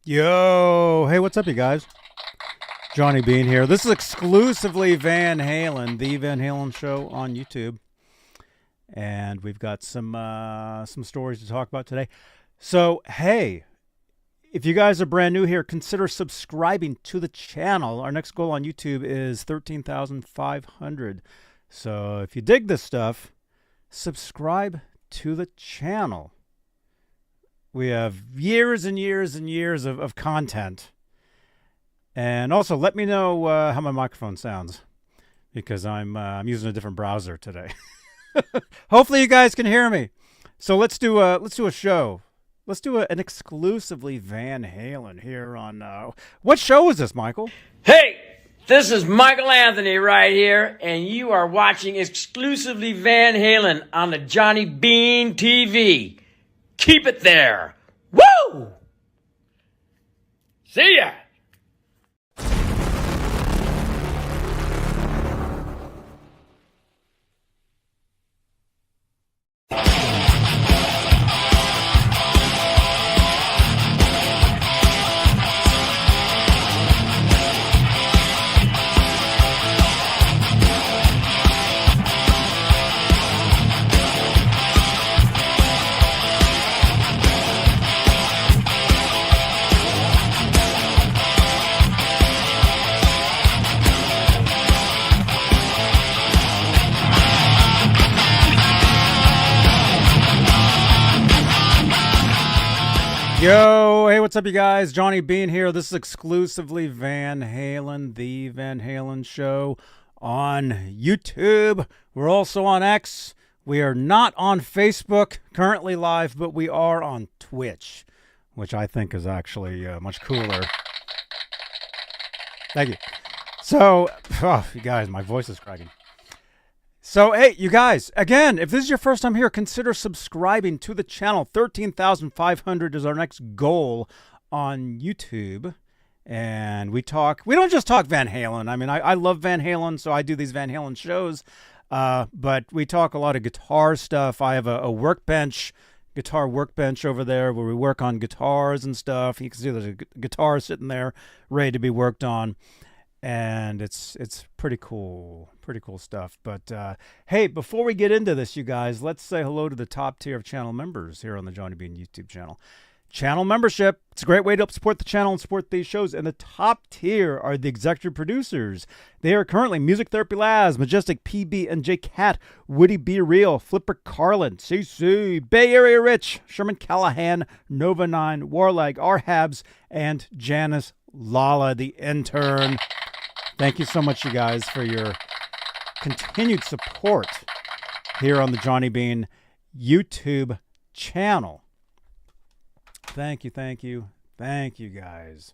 Yo, hey, what's up, you guys? Johnny Bean here. This is Exclusively Van Halen, the Van Halen show on YouTube, and we've got some stories to talk about today. So, hey, if you guys are brand new here, consider subscribing to the channel. Our next goal on YouTube is 13,500. So, if you dig this stuff, subscribe to the channel. We have years and years and years of content. And also, let me know how my microphone sounds, because I'm using a different browser today. Hopefully, you guys can hear me. So let's do a show. Let's do an Exclusively Van Halen here on. What show is this, Michael? Hey, this is Michael Anthony right here, and you are watching Exclusively Van Halen on the Johnny Bean TV. Keep it there. Woo! See ya! Yo, hey, what's up, you guys? Johnny Bean here. This is Exclusively Van Halen, the Van Halen show on YouTube. We're also on X. We are not on Facebook currently live, but we are on Twitch, which I think is actually much cooler. Thank you. So, you guys, my voice is cracking. So, hey, you guys, again, if this is your first time here, consider subscribing to the channel. 13,500 is our next goal on YouTube. And we don't just talk Van Halen. I mean, I love Van Halen, so I do these Van Halen shows. But we talk a lot of guitar stuff. I have a guitar workbench over there where we work on guitars and stuff. You can see there's a guitar sitting there ready to be worked on. And it's pretty cool stuff. But hey, before we get into this, you guys, let's say hello to the top tier of channel members here on the Johnny Bean YouTube channel. Channel membership, it's a great way to help support the channel and support these shows. And the top tier are the executive producers. They are currently Music Therapy Laz, Majestic PB and J Cat, Woody Be Real, Flipper Carlin, CC, Bay Area Rich, Sherman Callahan, Nova 9, Warlag, R-Habs, and Janice Lala, the intern. Thank you so much, you guys, for your continued support here on the Johnny Bean YouTube channel. Thank you, guys.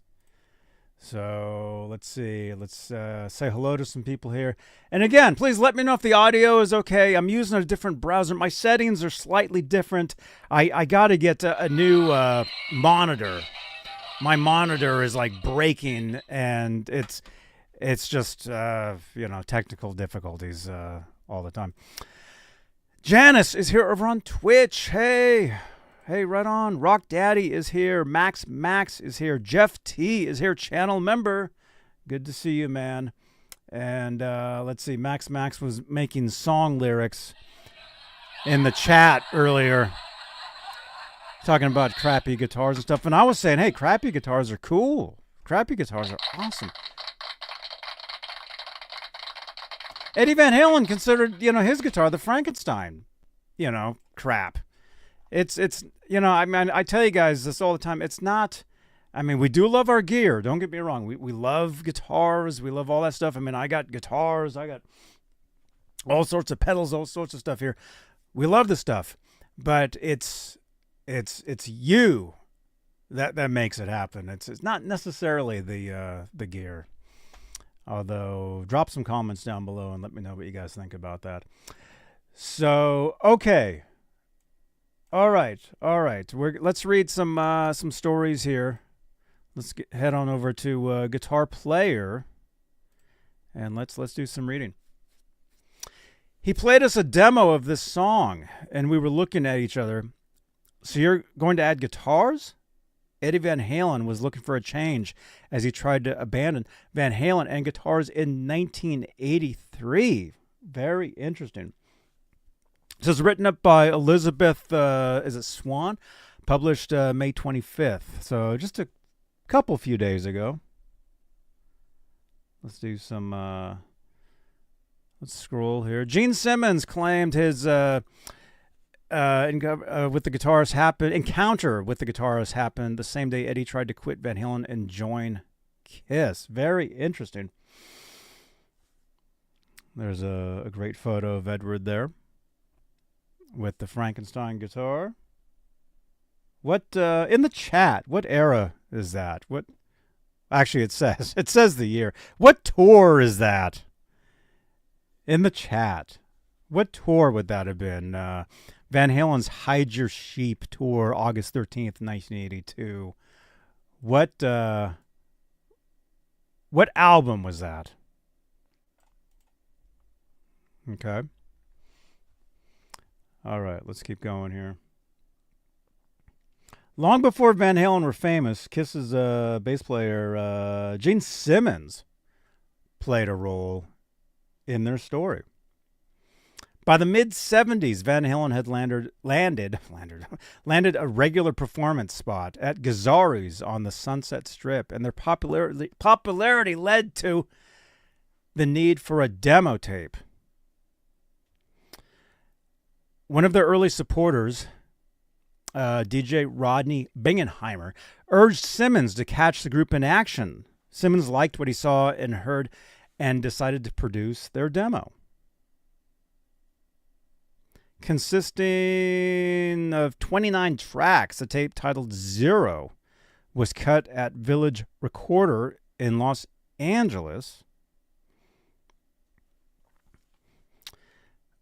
So let's see. Let's say hello to some people here. And again, please let me know if the audio is okay. I'm using a different browser. My settings are slightly different. I got to get a new monitor. My monitor is like breaking, and it's just, technical difficulties all the time. Janice is here over on Twitch. Hey, right on. Rock Daddy is here. Max is here. Jeff T is here, channel member. Good to see you, man. And let's see, Max was making song lyrics in the chat earlier, talking about crappy guitars and stuff. And I was saying, hey, crappy guitars are cool. Crappy guitars are awesome. Eddie Van Halen considered, his guitar the Frankenstein, crap. It's I tell you guys this all the time. It's not, we do love our gear. Don't get me wrong. We love guitars. We love all that stuff. I got guitars. I got all sorts of pedals, all sorts of stuff here. We love the stuff, but it's you that makes it happen. It's not necessarily the gear. Although, drop some comments down below and let me know what you guys think about that. So, okay. All right. Let's read some stories here. Let's head on over to Guitar Player, and let's do some reading. He played us a demo of this song, and we were looking at each other. So you're going to add guitars? Eddie Van Halen was looking for a change as he tried to abandon Van Halen and guitars in 1983. Very interesting. This is written up by Elizabeth, is it Swan? Published May 25th. So just a few days ago. Let's do some, let's scroll here. Gene Simmons claimed his encounter with the guitarist happened the same day Eddie tried to quit Van Halen and join Kiss. Very interesting. There's a great photo of Edward there with the Frankenstein guitar. What in the chat? What era is that? What? Actually, it says the year. What tour is that? In the chat, what tour would that have been? Van Halen's "Hide Your Sheep" tour, August 13th, 1982. What album was that? Okay. All right, let's keep going here. Long before Van Halen were famous, Kiss's bass player Gene Simmons played a role in their story. By the mid-'70s, Van Halen had landed a regular performance spot at Gazzarri's on the Sunset Strip, and their popularity led to the need for a demo tape. One of their early supporters, DJ Rodney Bingenheimer, urged Simmons to catch the group in action. Simmons liked what he saw and heard and decided to produce their demo. Consisting of 29 tracks, the tape titled Zero was cut at Village Recorder in Los Angeles,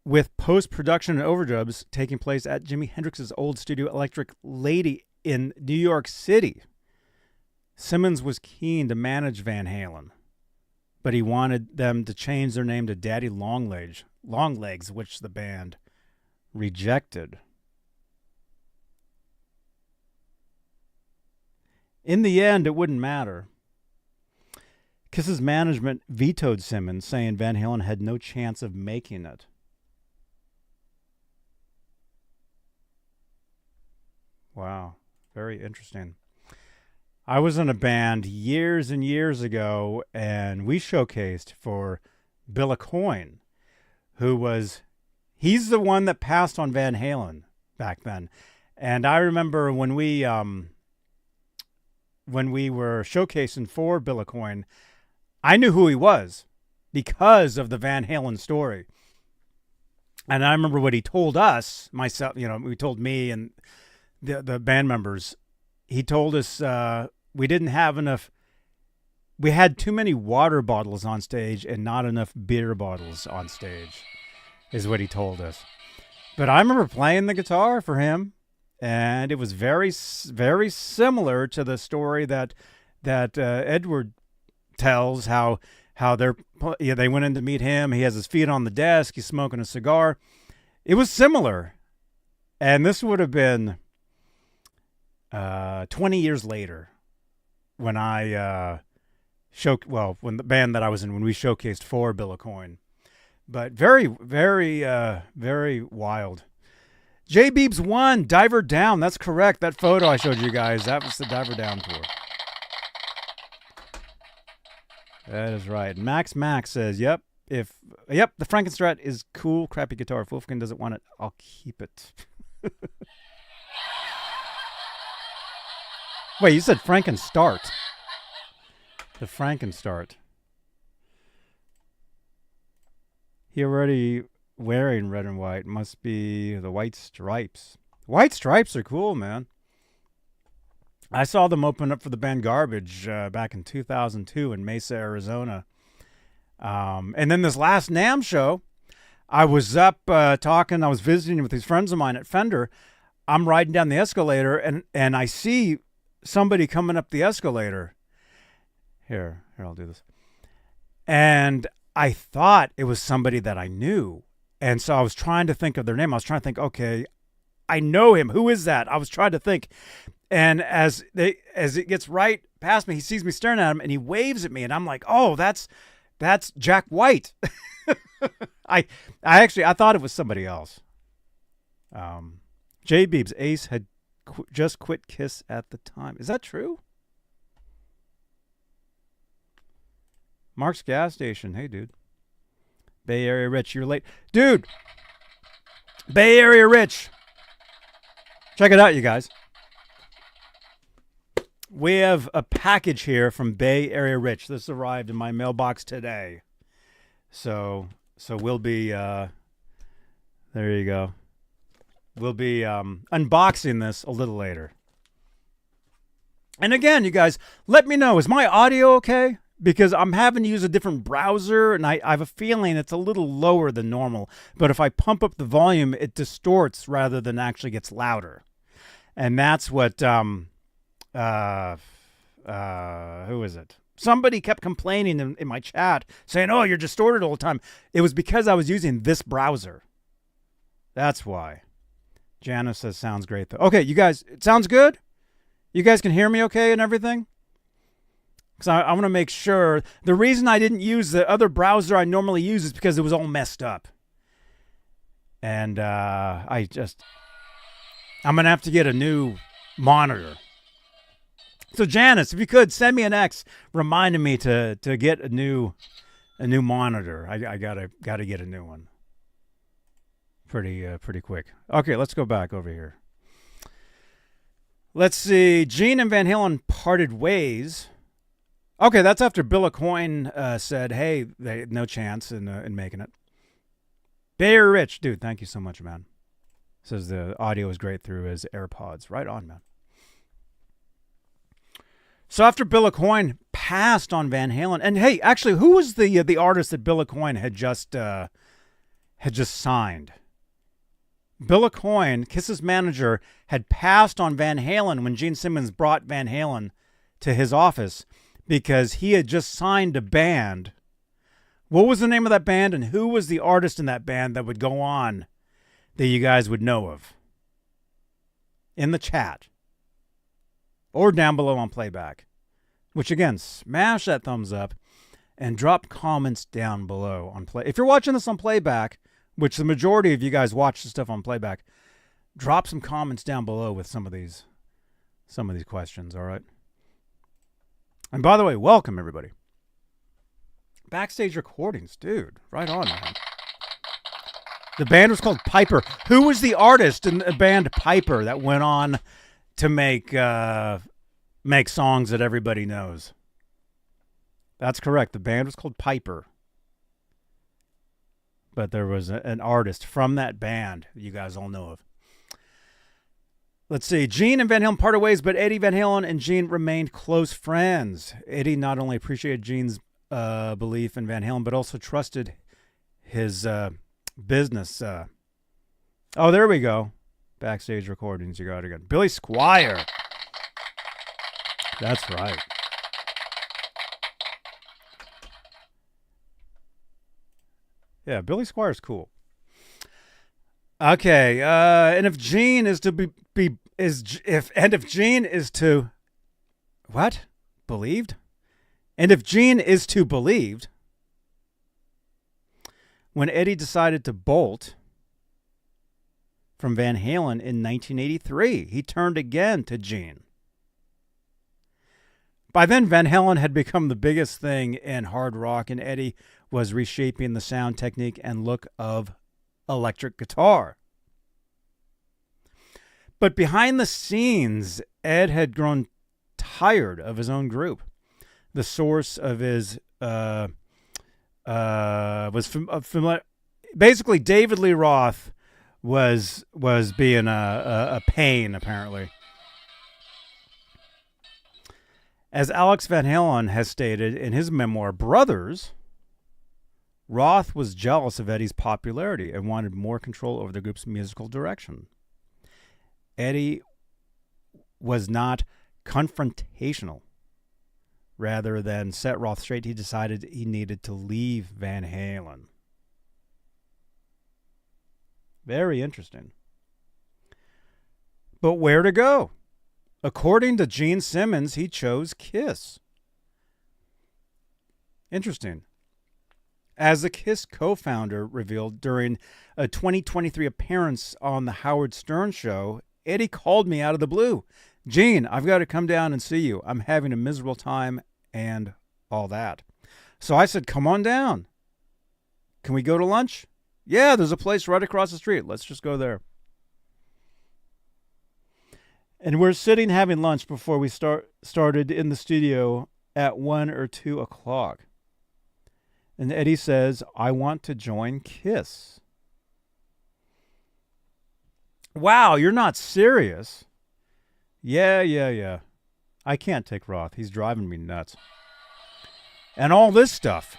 with post-production and overdubs taking place at Jimi Hendrix's old studio Electric Lady in New York City. Simmons was keen to manage Van Halen, but he wanted them to change their name to Daddy Longlegs, which the band rejected. In the end, it wouldn't matter. Kiss's management vetoed Simmons, saying Van Halen had no chance of making it. Wow, very interesting. I was in a band years and years ago, and we showcased for Bill Coyne, he's the one that passed on Van Halen back then. And I remember when we were showcasing for Bill Coyne, I knew who he was because of the Van Halen story. And I remember what he told us, he told me and the band members, he told us we didn't have enough. We had too many water bottles on stage and not enough beer bottles on stage, is what he told us. But I remember playing the guitar for him, and it was very, very similar to the story that Edward tells. How they went in to meet him. He has his feet on the desk. He's smoking a cigar. It was similar, and this would have been 20 years later when when the band that I was in, when we showcased for Bill Coyne. But very, very, very wild. J Beebs 1, Diver Down. That's correct. That photo I showed you guys, that was the Diver Down tour. That is right. Max says, yep, the Frankenstrat is cool, crappy guitar. If Wolfgang doesn't want it, I'll keep it. Wait, you said Frankenstart. The Frankenstart. He already wearing red and white. Must be the White Stripes. White Stripes are cool, man. I saw them open up for the band Garbage back in 2002 in Mesa, Arizona. And then this last NAMM show, I was up talking. I was visiting with these friends of mine at Fender. I'm riding down the escalator, and I see somebody coming up the escalator. Here, I'll do this. And I thought it was somebody that I knew. And so I was trying to think of their name. I was trying to think, okay, I know him. Who is that? I was trying to think. And as it gets right past me, he sees me staring at him, and he waves at me, and I'm like, "Oh, that's Jack White." I thought it was somebody else. J. Beebs, Ace had just quit Kiss at the time. Is that true? Mark's gas station. Hey, dude. Bay Area Rich, you're late. Dude! Bay Area Rich. Check it out, you guys. We have a package here from Bay Area Rich. This arrived in my mailbox today. So we'll be, there you go. We'll be unboxing this a little later. And again, you guys, let me know, is my audio okay? Because I'm having to use a different browser, and I have a feeling it's a little lower than normal. But if I pump up the volume, it distorts rather than actually gets louder. And that's what, who is it? Somebody kept complaining in my chat, saying, "Oh, you're distorted all the time." It was because I was using this browser. That's why. Janice says, sounds great, though. Okay, you guys, it sounds good? You guys can hear me okay and everything? Because I want to make sure. The reason I didn't use the other browser I normally use is because it was all messed up. And I'm going to have to get a new monitor. So Janice, if you could, send me an X reminding me to get a new monitor. I gotta get a new one. Pretty quick. Okay, let's go back over here. Let's see. Gene and Van Halen parted ways. Okay, that's after Bill Coyne said, "Hey, they no chance in making it." Bayer Rich, dude, thank you so much, man. Says the audio is great through his AirPods. Right on, man. So after Bill Coyne passed on Van Halen, and hey, actually, who was the artist that Bill Coyne had just signed? Bill Coyne, Kiss's manager, had passed on Van Halen when Gene Simmons brought Van Halen to his office because he had just signed a band. What was the name of that band, and who was the artist in that band that would go on that you guys would know of? In the chat. Or down below on playback. Which, again, smash that thumbs up and drop comments down below on play. If you're watching this on playback, which the majority of you guys watch the stuff on playback, drop some comments down below with some of these questions, all right? And by the way, welcome, everybody. Backstage recordings, dude. Right on, man. The band was called Piper. Who was the artist in the band Piper that went on to make songs that everybody knows? That's correct. The band was called Piper. But there was an artist from that band you guys all know of. Let's see. Gene and Van Halen parted ways, but Eddie Van Halen and Gene remained close friends. Eddie not only appreciated Gene's belief in Van Halen, but also trusted his business. Oh, there we go. Backstage recordings. You got it again. Billy Squier. That's right. Yeah, Billy Squier's cool. Okay, and if Gene is to if Gene is to what? Believed? And if Gene is to believed, when Eddie decided to bolt from Van Halen in 1983, he turned again to Gene. By then, Van Halen had become the biggest thing in hard rock, and Eddie was reshaping the sound technique and look of electric guitar. But behind the scenes, Ed had grown tired of his own group. The source of his was familiar. Basically, David Lee Roth was being a pain, apparently. As Alex Van Halen has stated in his memoir, Brothers, Roth was jealous of Eddie's popularity and wanted more control over the group's musical direction. Eddie was not confrontational. Rather than set Roth straight, he decided he needed to leave Van Halen. Very interesting. But where to go? According to Gene Simmons, he chose Kiss. Interesting. As the Kiss co-founder revealed during a 2023 appearance on the Howard Stern show, Eddie called me out of the blue. Gene, I've got to come down and see you. I'm having a miserable time and all that. So I said, come on down. Can we go to lunch? Yeah, there's a place right across the street. Let's just go there. And we're sitting having lunch before we started in the studio at 1 or 2 o'clock. And Eddie says, I want to join Kiss. Wow, you're not serious. Yeah. I can't take Roth. He's driving me nuts. And all this stuff.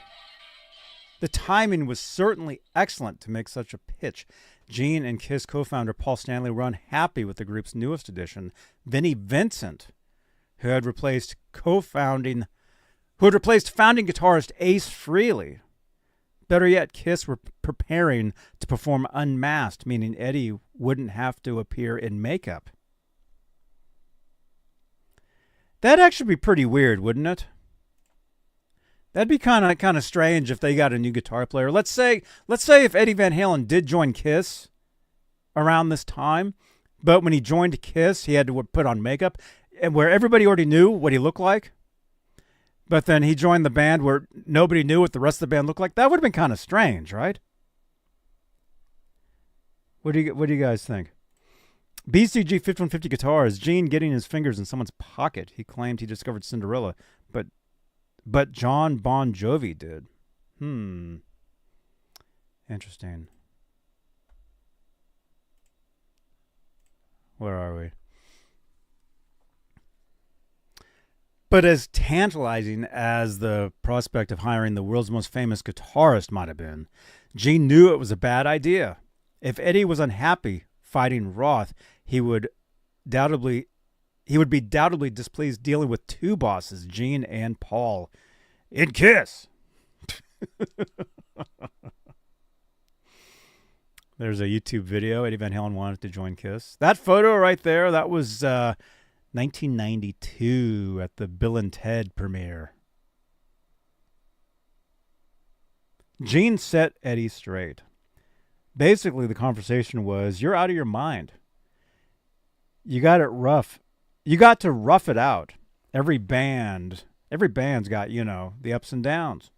The timing was certainly excellent to make such a pitch. Gene and Kiss co-founder Paul Stanley were unhappy with the group's newest addition, Vinnie Vincent, who had replaced founding guitarist Ace Frehley. Better yet, Kiss were preparing to perform unmasked, meaning Eddie wouldn't have to appear in makeup. That'd actually be pretty weird, wouldn't it? That'd be kind of strange if they got a new guitar player. Let's say if Eddie Van Halen did join Kiss around this time, but when he joined Kiss, he had to put on makeup, and where everybody already knew what he looked like. But then he joined the band where nobody knew what the rest of the band looked like. That would have been kind of strange, right? What do you guys think? BCG 5150 Guitars, Gene getting his fingers in someone's pocket. He claimed he discovered Cinderella, but John Bon Jovi did. Interesting. Where are we? But as tantalizing as the prospect of hiring the world's most famous guitarist might have been, Gene knew it was a bad idea. If Eddie was unhappy fighting Roth, he would be doubtably displeased dealing with two bosses, Gene and Paul, in Kiss. There's a YouTube video. Eddie Van Halen wanted to join Kiss. That photo right there, that was 1992 at the Bill and Ted premiere. Gene set Eddie straight. Basically, the conversation was, you're out of your mind. You got it rough. You got to rough it out. Every band's got, the ups and downs,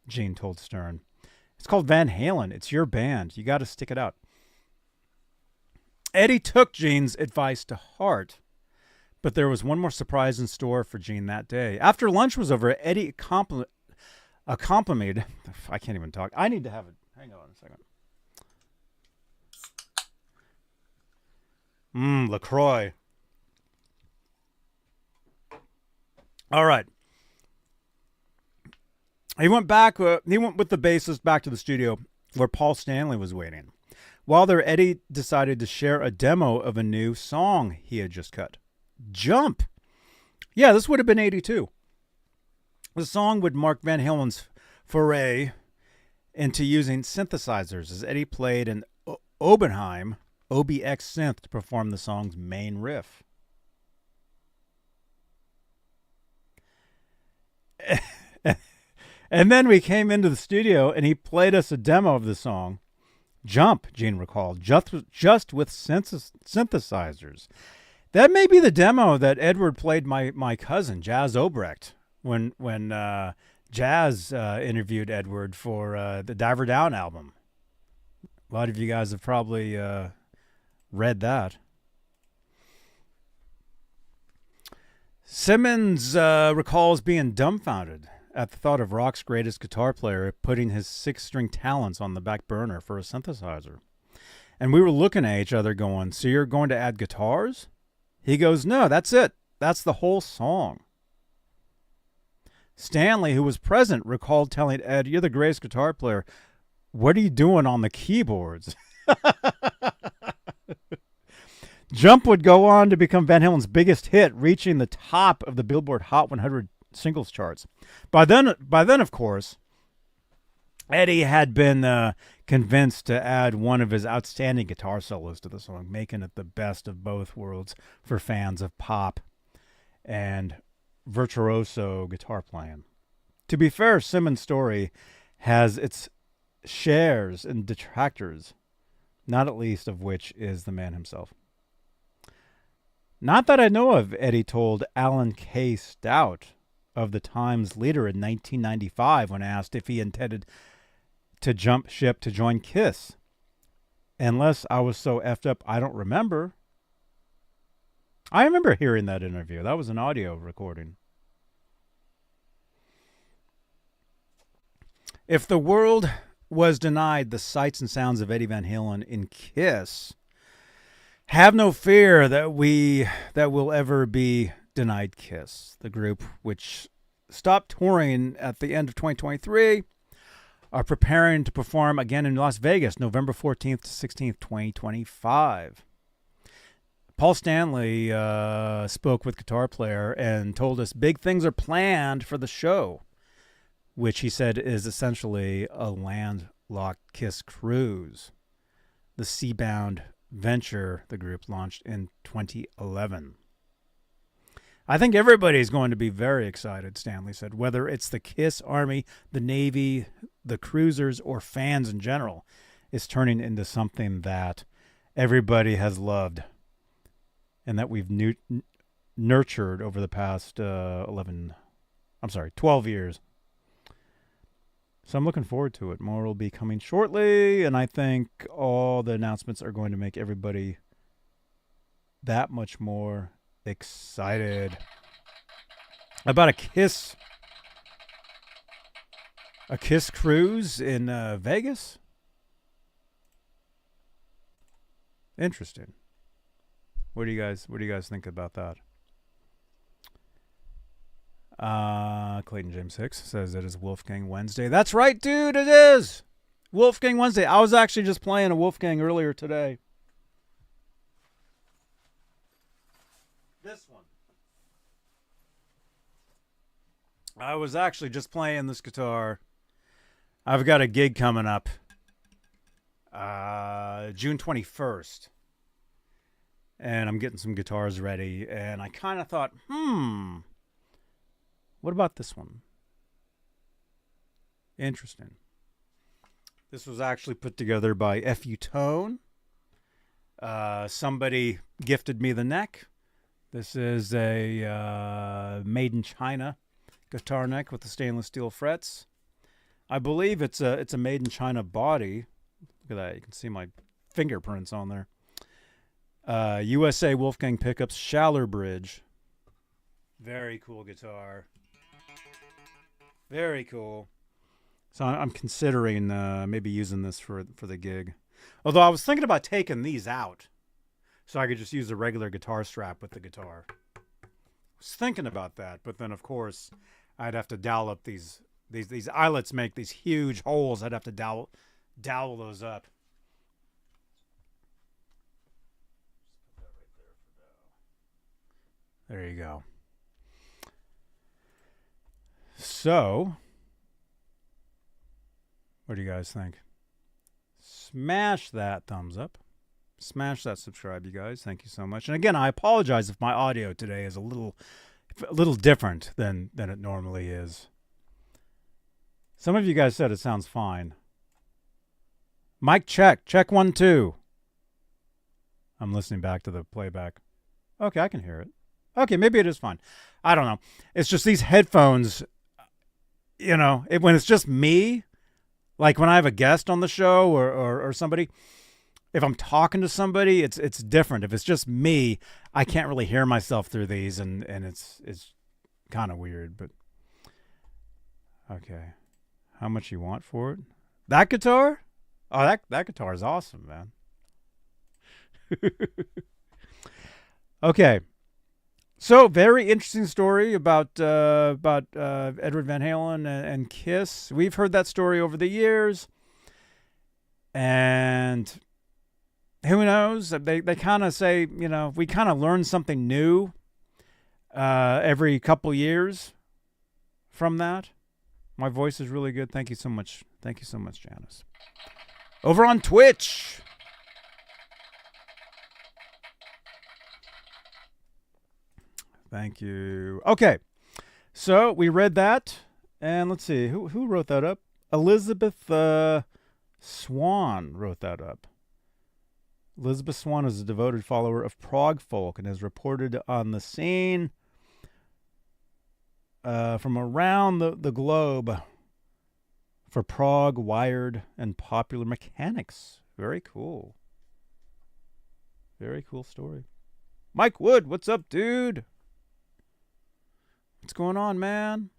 Gene told Stern. It's called Van Halen. It's your band. You got to stick it out. Eddie took Gene's advice to heart, but there was one more surprise in store for Gene that day. After lunch was over, Eddie accompanied. I can't even talk. I need to have it. Hang on a second. LaCroix. All right. He went with the bassist back to the studio where Paul Stanley was waiting. While there, Eddie decided to share a demo of a new song he had just cut. Jump. Yeah, this would have been 82. The song would mark Van Halen's foray into using synthesizers as Eddie played an Obenheim OBX synth to perform the song's main riff. And then we came into the studio and he played us a demo of the song, Jump, Gene recalled, just with synthesizers. That may be the demo that Edward played my cousin, Jazz Obrecht, when Jazz interviewed Edward for the Diver Down album. A lot of you guys have probably read that. Simmons recalls being dumbfounded at the thought of rock's greatest guitar player putting his six-string talents on the back burner for a synthesizer. And we were looking at each other going, so you're going to add guitars? He goes, no, that's it. That's the whole song. Stanley, who was present, recalled telling Ed, you're the greatest guitar player. What are you doing on the keyboards? Jump would go on to become Van Halen's biggest hit, reaching the top of the Billboard Hot 100 singles charts. By then, of course, Eddie had been convinced to add one of his outstanding guitar solos to the song, making it the best of both worlds for fans of pop and virtuoso guitar playing. To be fair, Simmons' story has its shares and detractors, not at least of which is the man himself. Not that I know of, Eddie told Alan K. Stout of the Times Leader in 1995 when asked if he intended to jump ship to join Kiss. Unless I was so effed up, I don't remember. I remember hearing that interview. That was an audio recording. If the world was denied the sights and sounds of Eddie Van Halen in Kiss, have no fear that will ever be denied Kiss. The group, which stopped touring at the end of 2023, are preparing to perform again in Las Vegas, November 14th to 16th, 2025. Paul Stanley spoke with guitar player and told us big things are planned for the show, which he said is essentially a landlocked Kiss cruise. The Seabound venture the group launched in 2011. I think everybody's going to be very excited, Stanley said, whether it's the Kiss Army, the Navy, the cruisers, or fans in general. It's turning into something that everybody has loved and that we've nurtured over the past 12 years. So I'm looking forward to it. More will be coming shortly, and I think all the announcements are going to make everybody that much more excited about a Kiss cruise in Vegas. Interesting. What do you guys think about that? Clayton James Hicks says it is Wolfgang Wednesday. That's right, dude. It is Wolfgang Wednesday. I was actually just playing a Wolfgang earlier today. This one. I was actually just playing this guitar. I've got a gig coming up June 21st. And I'm getting some guitars ready. And I kind of thought, what about this one? Interesting. This was actually put together by F.U. Tone. Somebody gifted me the neck. This is a made in China guitar neck with the stainless steel frets. I believe it's a made in China body. Look at that. You can see my fingerprints on there. USA Wolfgang pickups, Schaller Bridge. Very cool guitar. Very cool. So I'm considering maybe using this for the gig. Although I was thinking about taking these out so I could just use a regular guitar strap with the guitar. I was thinking about that, but then of course I'd have to dowel up these eyelets make these huge holes. I'd have to dowel those up. There you go. So, what do you guys think? Smash that thumbs up. Smash that subscribe, you guys. Thank you so much. And again, I apologize if my audio today is a little different than it normally is. Some of you guys said it sounds fine. Mic check. Check 1, 2. I'm listening back to the playback. Okay, I can hear it. Okay, maybe it is fine. I don't know. It's just these headphones, when it's just me, like when I have a guest on the show or somebody, if I'm talking to somebody, it's different. If it's just me, I can't really hear myself through these, and it's kind of weird. But okay, how much you want for it? That guitar? Oh, that guitar is awesome, man. Okay. So, very interesting story about Edward Van Halen and Kiss. We've heard that story over the years, and who knows? They kind of say, we kind of learn something new every couple years from that. My voice is really good. Thank you so much. Thank you so much, Janice. Over on Twitch. Thank you. Okay. So we read that. And let's see. Who wrote that up? Elizabeth Swan wrote that up. Elizabeth Swan is a devoted follower of prog folk and has reported on the scene from around the globe for prog, wired, and popular mechanics. Very cool. Very cool story. Mike Wood, what's up, dude? What's going on, man?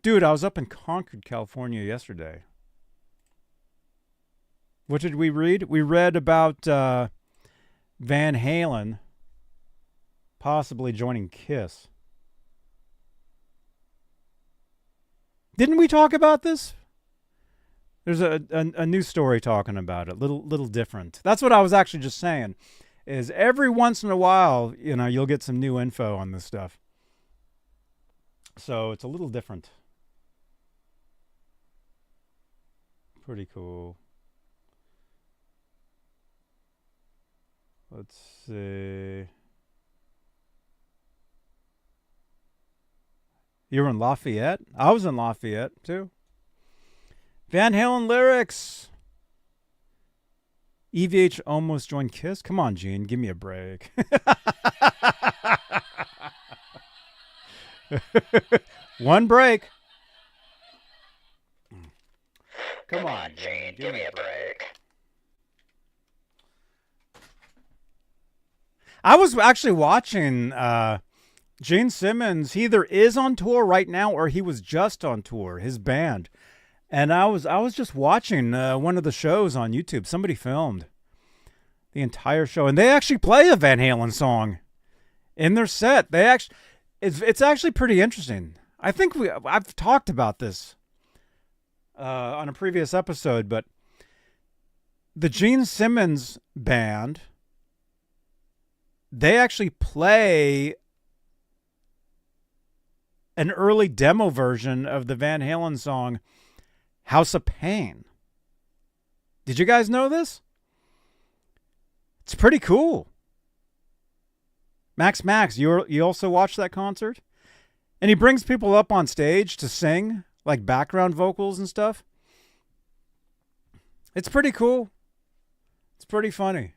Dude, I was up in Concord, California yesterday. What did we read? We read about Van Halen possibly joining Kiss. Didn't we talk about this? There's a new story talking about it. Little different. That's what I was actually just saying. Is every once in a while, you'll get some new info on this stuff. So it's a little different. Pretty cool. Let's see. You were in Lafayette? I was in Lafayette, too. Van Halen lyrics. EVH almost joined Kiss? Come on, Gene. Give me a break. One break. Come on, Gene. Give me a break. I was actually watching Gene Simmons. He either is on tour right now or he was just on tour, his band. And I was just watching one of the shows on YouTube. Somebody filmed the entire show, and they actually play a Van Halen song in their set. It's actually pretty interesting. I think I've talked about this on a previous episode, but the Gene Simmons band, they actually play an early demo version of the Van Halen song House of Pain. Did you guys know this? It's pretty cool. Max, you also watched that concert? And he brings people up on stage to sing, like background vocals and stuff. It's pretty cool. It's pretty funny.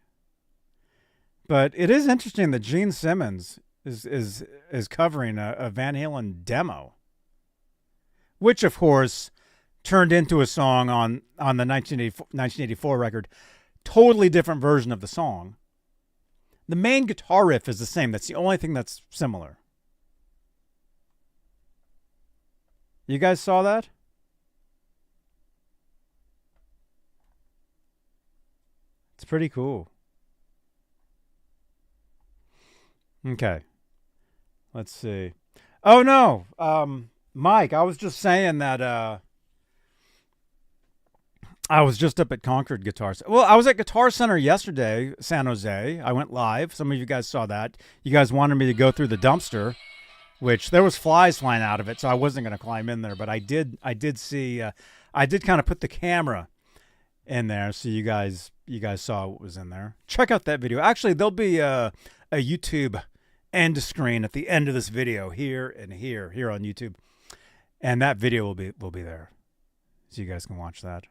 But it is interesting that Gene Simmons is covering a Van Halen demo, which of course turned into a song on the 1984 record. Totally different version of the song. The main guitar riff is the same. That's the only thing that's similar. You guys saw that? It's pretty cool. Okay. Let's see. Oh, no. Mike, I was just saying that I was just up at Concord Guitar Center. Well, I was at Guitar Center yesterday, San Jose. I went live. Some of you guys saw that. You guys wanted me to go through the dumpster, which there was flies flying out of it, so I wasn't going to climb in there. But I did see. I did kind of put the camera in there, so you guys saw what was in there. Check out that video. Actually, there'll be a YouTube end screen at the end of this video here and here on YouTube, and that video will be there, so you guys can watch that.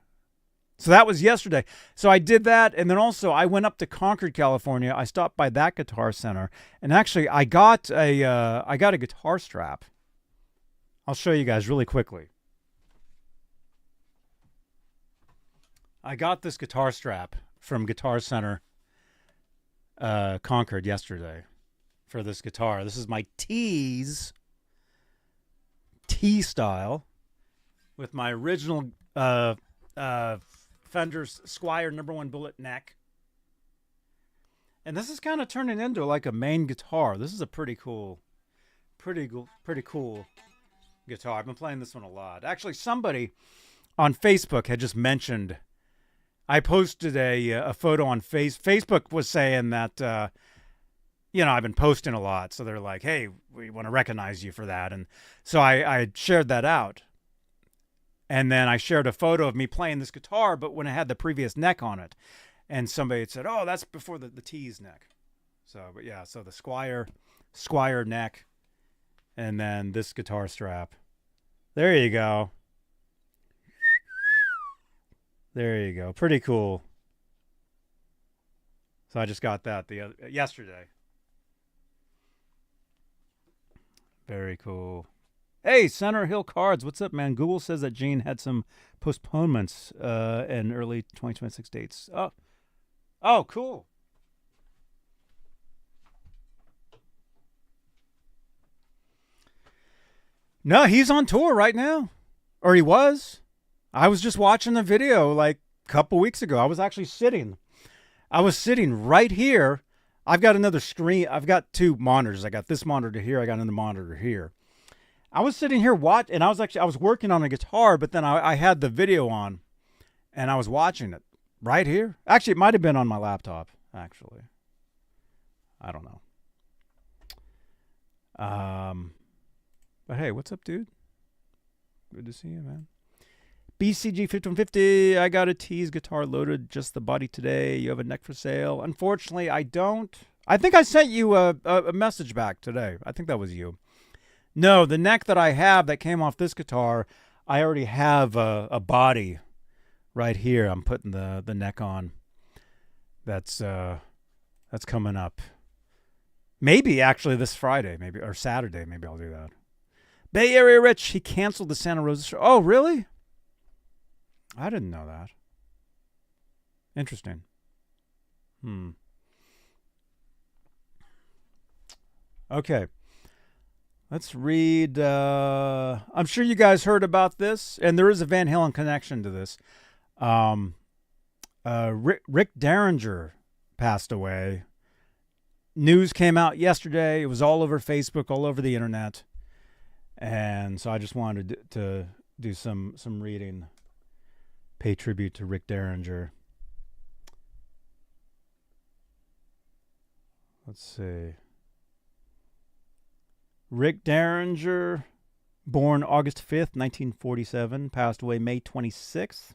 So that was yesterday. So I did that, and then also I went up to Concord, California. I stopped by that Guitar Center, and actually I got a guitar strap. I'll show you guys really quickly. I got this guitar strap from Guitar Center, Concord yesterday, for this guitar. This is my T's T style with my original Fender's Squier #1 bullet neck. And this is kind of turning into like a main guitar. This is a pretty cool guitar. I've been playing this one a lot. Actually, somebody on Facebook had just mentioned, I posted a photo on Facebook was saying that, I've been posting a lot. So they're like, hey, we want to recognize you for that. And so I shared that out. And then I shared a photo of me playing this guitar, but when it had the previous neck on it. And somebody had said, oh, that's before the T's neck. So, but yeah, so the Squire neck, and then this guitar strap. There you go. There you go. Pretty cool. So I just got that yesterday. Very cool. Hey, Center Hill Cards, what's up, man? Google says that Gene had some postponements in early 2026 dates. Oh, cool. No, he's on tour right now. Or he was. I was just watching the video like a couple weeks ago. I was sitting right here. I've got another screen. I've got two monitors. I got this monitor here. I got another monitor here. I was sitting here and I was working on a guitar, but then I had the video on and I was watching it right here. Actually, it might have been on my laptop, actually. I don't know. But hey, what's up, dude? Good to see you, man. BCG 5150, I got a T's guitar loaded, just the body today. You have a neck for sale. Unfortunately, I don't. I think I sent you a message back today. I think that was you. No, the neck that I have that came off this guitar, I already have a body right here. I'm putting the neck on. That's coming up. Maybe actually this Friday, maybe, or Saturday, maybe I'll do that. Bay Area Rich, he canceled the Santa Rosa show. Oh, really? I didn't know that. Interesting. Okay. Let's read. I'm sure you guys heard about this, and there is a Van Halen connection to this. Rick Derringer passed away. News came out yesterday. It was all over Facebook, all over the internet. And so I just wanted to do some reading. Pay tribute to Rick Derringer. Let's see. Rick Derringer, born August 5th, 1947, passed away May 26th.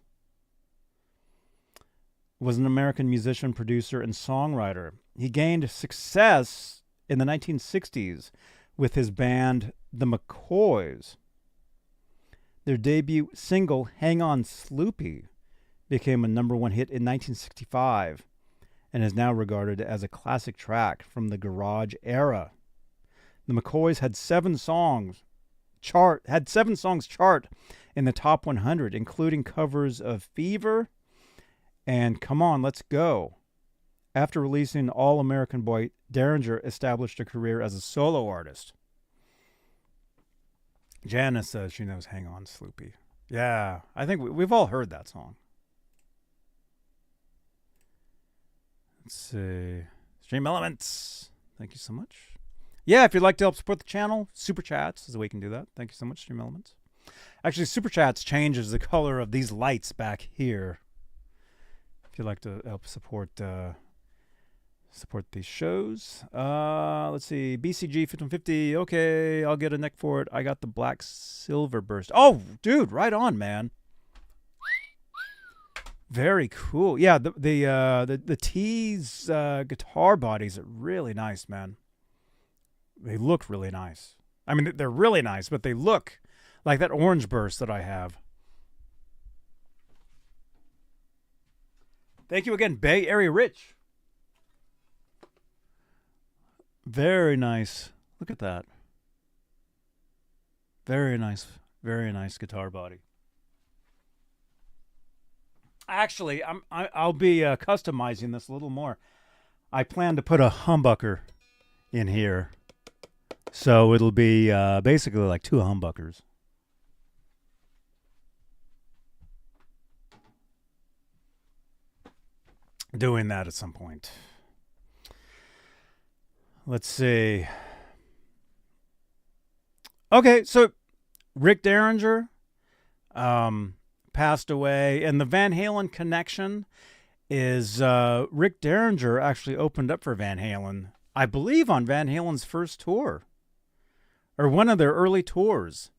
Was an American musician, producer, and songwriter. He gained success in the 1960s with his band, the McCoys. Their debut single, Hang On Sloopy, became a #1 hit in 1965 and is now regarded as a classic track from the garage era. The McCoys had 7 songs chart in the top 100, including covers of Fever and Come On, Let's Go. After releasing All American Boy, Derringer established a career as a solo artist. Janice says she knows Hang On Sloopy. Yeah, I think we've all heard that song. Let's see. Stream Elements. Thank you so much. Yeah, if you'd like to help support the channel, Super Chats is the way you can do that. Thank you so much, Stream Elements. Actually, Super Chats changes the color of these lights back here. If you'd like to help support these shows. Let's see. BCG 5150. Okay, I'll get a neck for it. I got the black silver burst. Oh, dude, right on, man. Very cool. Yeah, the T's guitar bodies are really nice, man. They look really nice. I mean, they're really nice, but they look like that orange burst that I have. Thank you again, Bay Area Rich. Very nice. Look at that. Very nice guitar body. Actually, I'll be customizing this a little more. I plan to put a humbucker in here, so it'll be basically like 2 humbuckers. Doing that at some point. Let's see. Okay, so Rick Derringer passed away, and the Van Halen connection is Rick Derringer actually opened up for Van Halen, I believe, on Van Halen's first tour, or one of their early tours.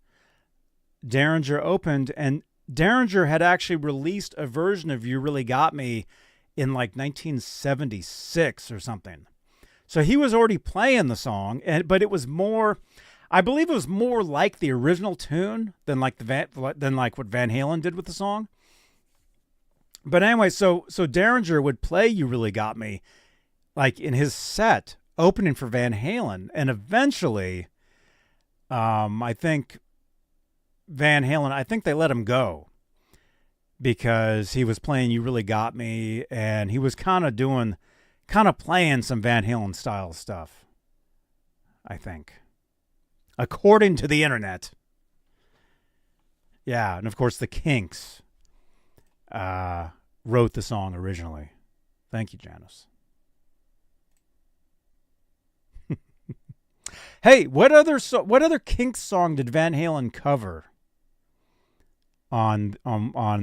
Derringer opened, and Derringer had actually released a version of You Really Got Me in like 1976 or something. So he was already playing the song, but it was more, I believe it was more like the original tune than like what Van Halen did with the song. But anyway, so Derringer would play You Really Got Me like in his set opening for Van Halen, and eventually I think Van Halen, I think they let him go because he was playing You Really Got Me, and he was kind of playing some Van Halen style stuff, I think, according to the internet. Yeah, and of course the Kinks wrote the song originally. Thank you, Janice. Hey, what other Kinks song did Van Halen cover on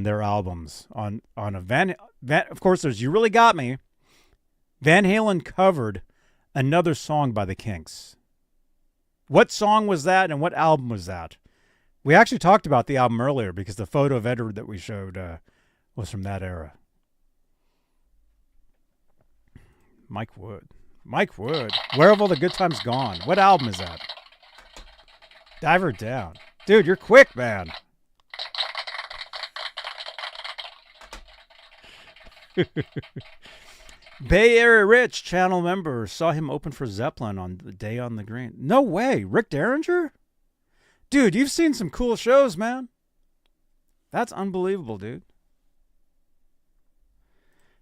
their albums? On a Van, of course, there's You Really Got Me. Van Halen covered another song by the Kinks. What song was that, and what album was that? We actually talked about the album earlier because the photo of Edward that we showed was from that era. Mike Wood. Where have all the good times gone? What album is that? Diver Down. Dude, you're quick, man. Bay Area Rich, channel member, saw him open for Zeppelin on the Day on the Green. No way. Rick Derringer? Dude, you've seen some cool shows, man. That's unbelievable, dude.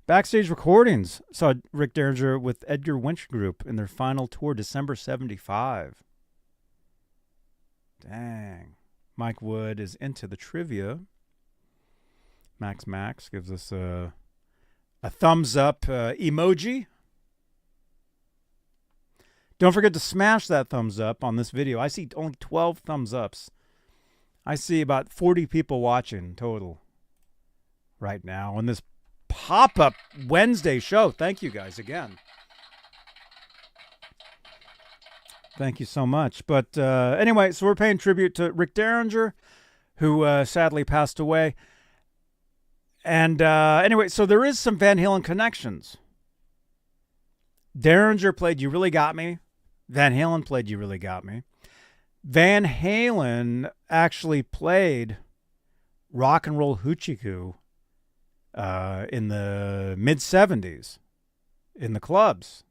Backstage recordings saw Rick Derringer with Edgar Winch Group in their final tour, December 75. Dang. Mike Wood is into the trivia. Max gives us a thumbs up emoji. Don't forget to smash that thumbs up on this video. I see only 12 thumbs ups. I see about 40 people watching total right now on this pop-up Wednesday show. Thank you guys again. Thank you so much. But anyway, so we're paying tribute to Rick Derringer, who sadly passed away. And anyway, so there is some Van Halen connections. Derringer played You Really Got Me. Van Halen played You Really Got Me. Van Halen actually played Rock and Roll Hoochie Koo in the mid-70s in the clubs.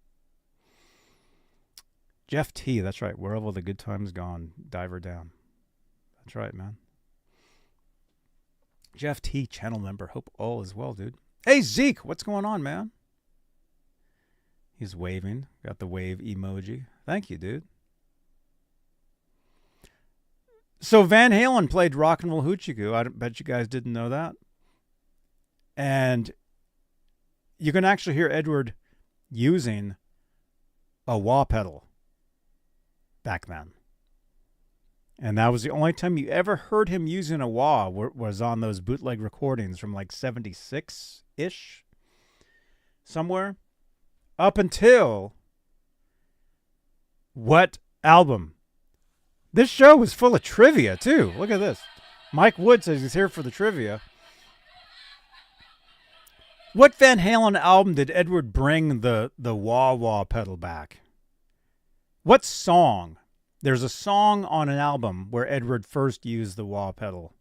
Jeff T, that's right. Where have all the good times gone? Diver Down. That's right, man. Jeff T, channel member. Hope all is well, dude. Hey, Zeke, what's going on, man? He's waving. Got the wave emoji. Thank you, dude. So Van Halen played Rock and Roll Hoochie Koo. I bet you guys didn't know that. And you can actually hear Edward using a wah pedal back then. And that was the only time you ever heard him using a wah was on those bootleg recordings from like 76-ish, somewhere. Up until what album? This show was full of trivia, too. Look at this. Mike Wood says he's here for the trivia. What Van Halen album did Edward bring the wah-wah pedal back? What song? There's a song on an album where Edward first used the wah pedal.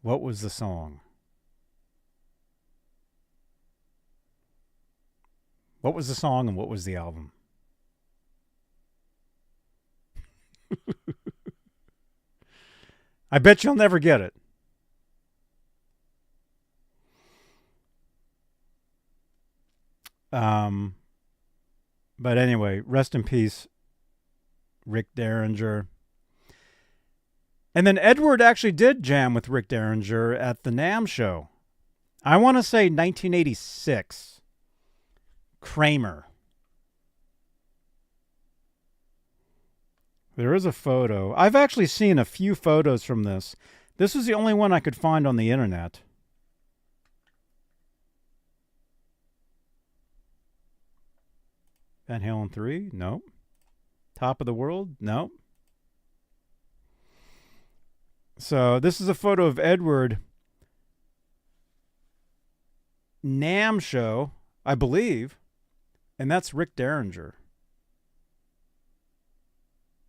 What was the song? What was the song and what was the album? I bet you'll never get it. But anyway, rest in peace, Rick Derringer. And then Edward actually did jam with Rick Derringer at the NAMM show. I want to say 1986. Kramer. There is a photo. I've actually seen a few photos from this. This was the only one I could find on the internet. Van Halen 3? Nope. Top of the World? Nope. So this is a photo of Edward NAMM show, I believe, and that's Rick Derringer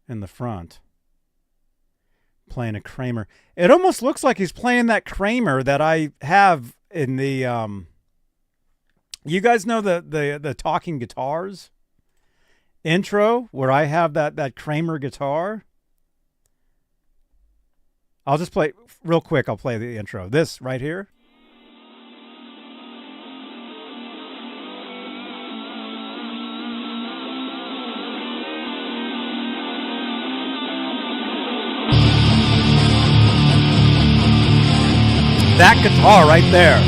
in the front playing a Kramer. It almost looks like he's playing that Kramer that I have in the you guys know the talking guitars intro where I have that Kramer guitar. I'll just play real quick. I'll play the intro. This right here. That guitar right there.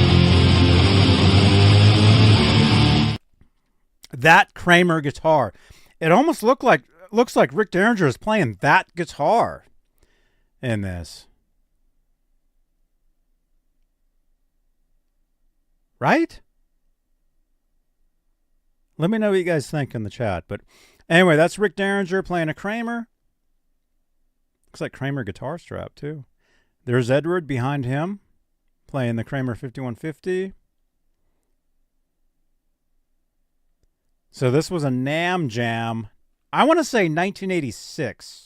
That Kramer guitar. It almost looks like Rick Derringer is playing that guitar in this. Right? Let me know what you guys think in the chat. But anyway, that's Rick Derringer playing a Kramer. Looks like Kramer guitar strap too. There's Edward behind him playing the Kramer 5150. So this was a NAMM jam. I want to say 1986.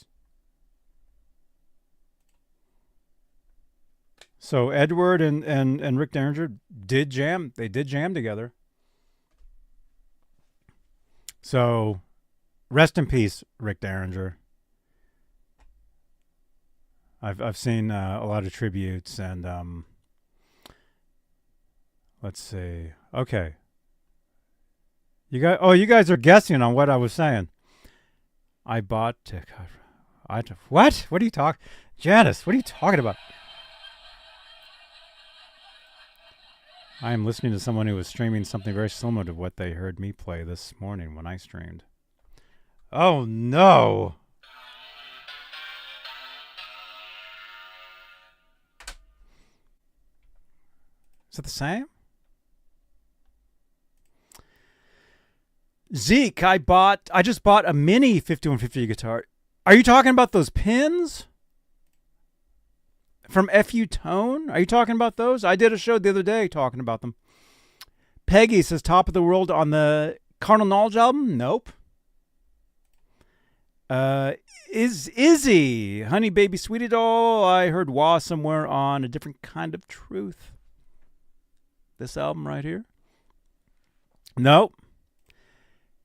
So Edward and Rick Derringer did jam. They did jam together. So rest in peace, Rick Derringer. I've seen a lot of tributes and let's see. Okay. You guys are guessing on what I was saying. I bought what? What are you talking? Janice, what are you talking about? I am listening to someone who was streaming something very similar to what they heard me play this morning when I streamed. Oh no. Is it the same? Zeke, I just bought a mini 5150 guitar. Are you talking about those pins? From FU Tone? Are you talking about those? I did a show the other day talking about them. Peggy says Top of the World on the Carnal Knowledge album? Nope. Izzy, Honey Baby Sweetie Doll. I heard Wah somewhere on A Different Kind of Truth. This album right here? Nope.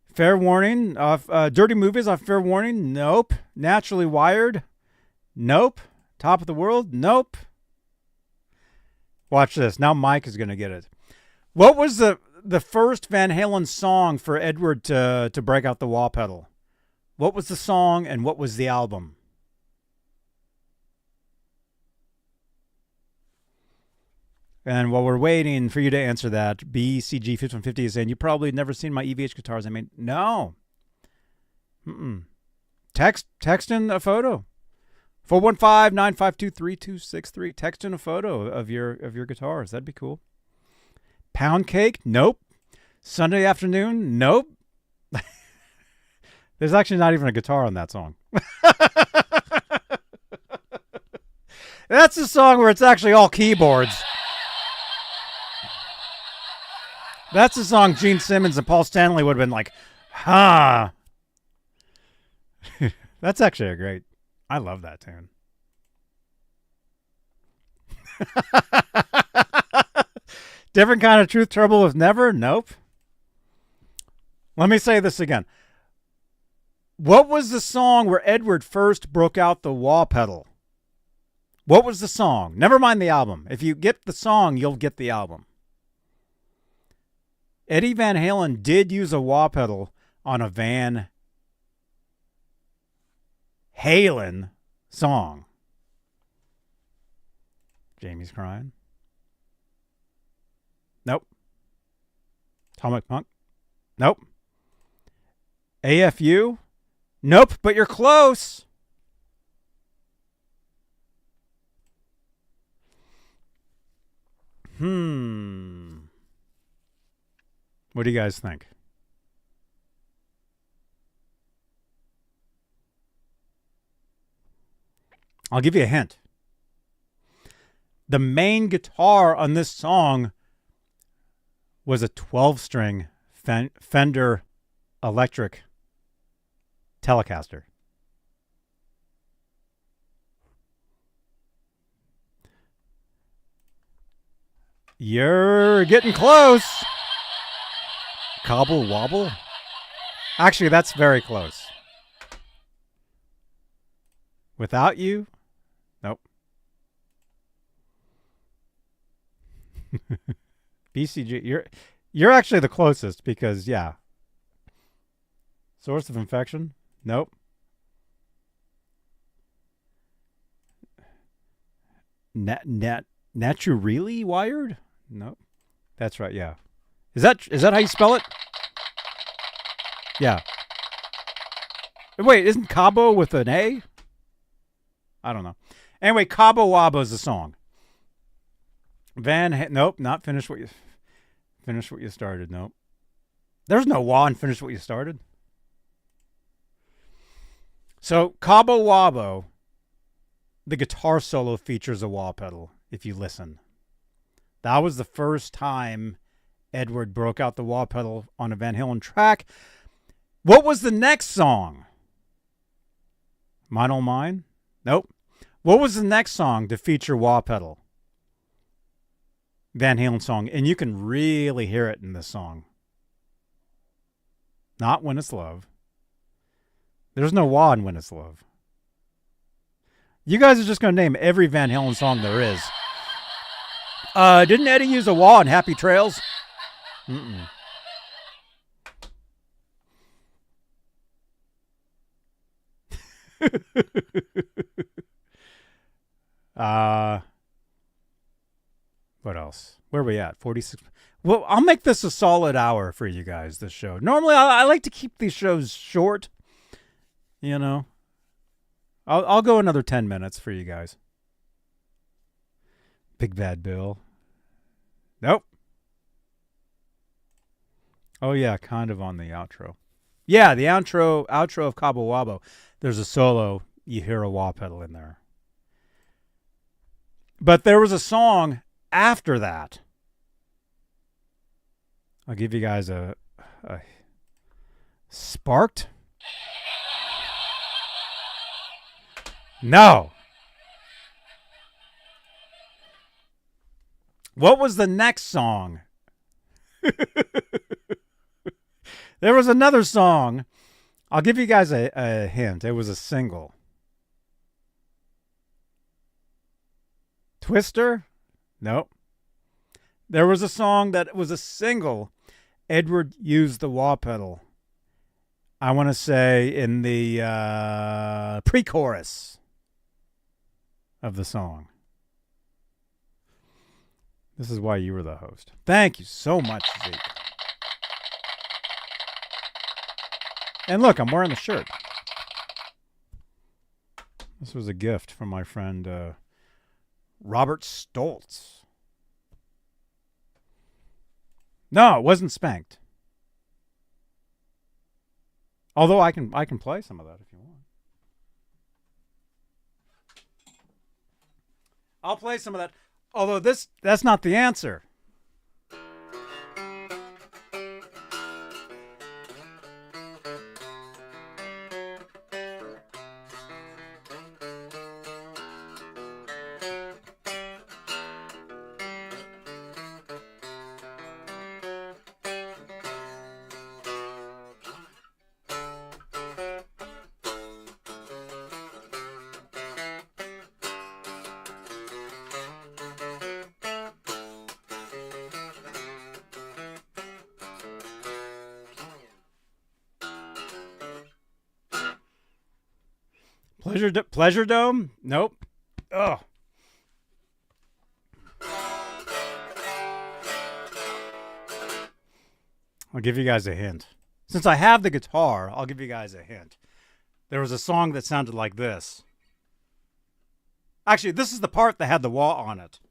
Fair Warning. Dirty Movies off Fair Warning? Nope. Naturally Wired? Nope. Top of the World? Nope. Watch this. Now Mike is going to get it. What was the first Van Halen song for Edward to break out the wah pedal? What was the song and what was the album? And while we're waiting for you to answer that, BCG5150 is saying, you probably never seen my EVH guitars. I mean, no. Text in a photo. 415-952-3263. Text in a photo of your guitars. That'd be cool. Pound Cake? Nope. Sunday Afternoon? Nope. There's actually not even a guitar on that song. That's a song where it's actually all keyboards. That's a song Gene Simmons and Paul Stanley would have been like, huh. That's actually a great... I love that tune. Different Kind of Truth, Trouble with Never? Nope. Let me say this again. What was the song where Edward first broke out the wah pedal? What was the song? Never mind the album. If you get the song, you'll get the album. Eddie Van Halen did use a wah pedal on a Van Halen song. Jamie's crying. Nope. Atomic Punk? Nope. AFU? Nope, but you're close. What do you guys think? I'll give you a hint. The main guitar on this song was a 12-string Fender electric Telecaster. You're getting close. Cobble wobble? Actually, that's very close. Without you? Nope. BCG, you're actually the closest because, yeah. Source of infection? Nope. Naturally wired? Nope. That's right, yeah. Is that how you spell it? Yeah. Wait, isn't Cabo with an A? I don't know. Anyway, Cabo Wabo is the song. Nope, not finish what you started. Nope. There's no wah in finish what you started. So Cabo Wabo, the guitar solo features a wah pedal. If you listen, that was the first time Edward broke out the wah pedal on a Van Halen track. What was the next song? Mine, Oh Mine? Nope. What was the next song to feature wah pedal? Van Halen song. And you can really hear it in this song. Not When It's Love. There's no wah in When It's Love. You guys are just going to name every Van Halen song there is. Didn't Eddie use a wah in Happy Trails? Mm-mm. What else? Where are we at? 46. Well, I'll make this a solid hour for you guys, this show. Normally, I like to keep these shows short. You know. I'll go another 10 minutes for you guys. Big Bad Bill. Nope. Oh, yeah, kind of on the outro. Yeah, the outro of Cabo Wabo. There's a solo. You hear a wah pedal in there. But there was a song after that. I'll give you guys a Sparked? No. What was the next song? There was another song. I'll give you guys a hint. It was a single. Twister? Nope. There was a song that was a single. Edward used the wah pedal. I want to say in the pre-chorus of the song. This is why you were the host. Thank you so much, Zeke. And look, I'm wearing the shirt. This was a gift from my friend Robert Stoltz. No, it wasn't Spanked. Although I can play some of that if you want. I'll play some of that. Although that's not the answer. Pleasure Dome? Nope. Ugh. I'll give you guys a hint. Since I have the guitar, I'll give you guys a hint. There was a song that sounded like this. Actually, this is the part that had the wah on it.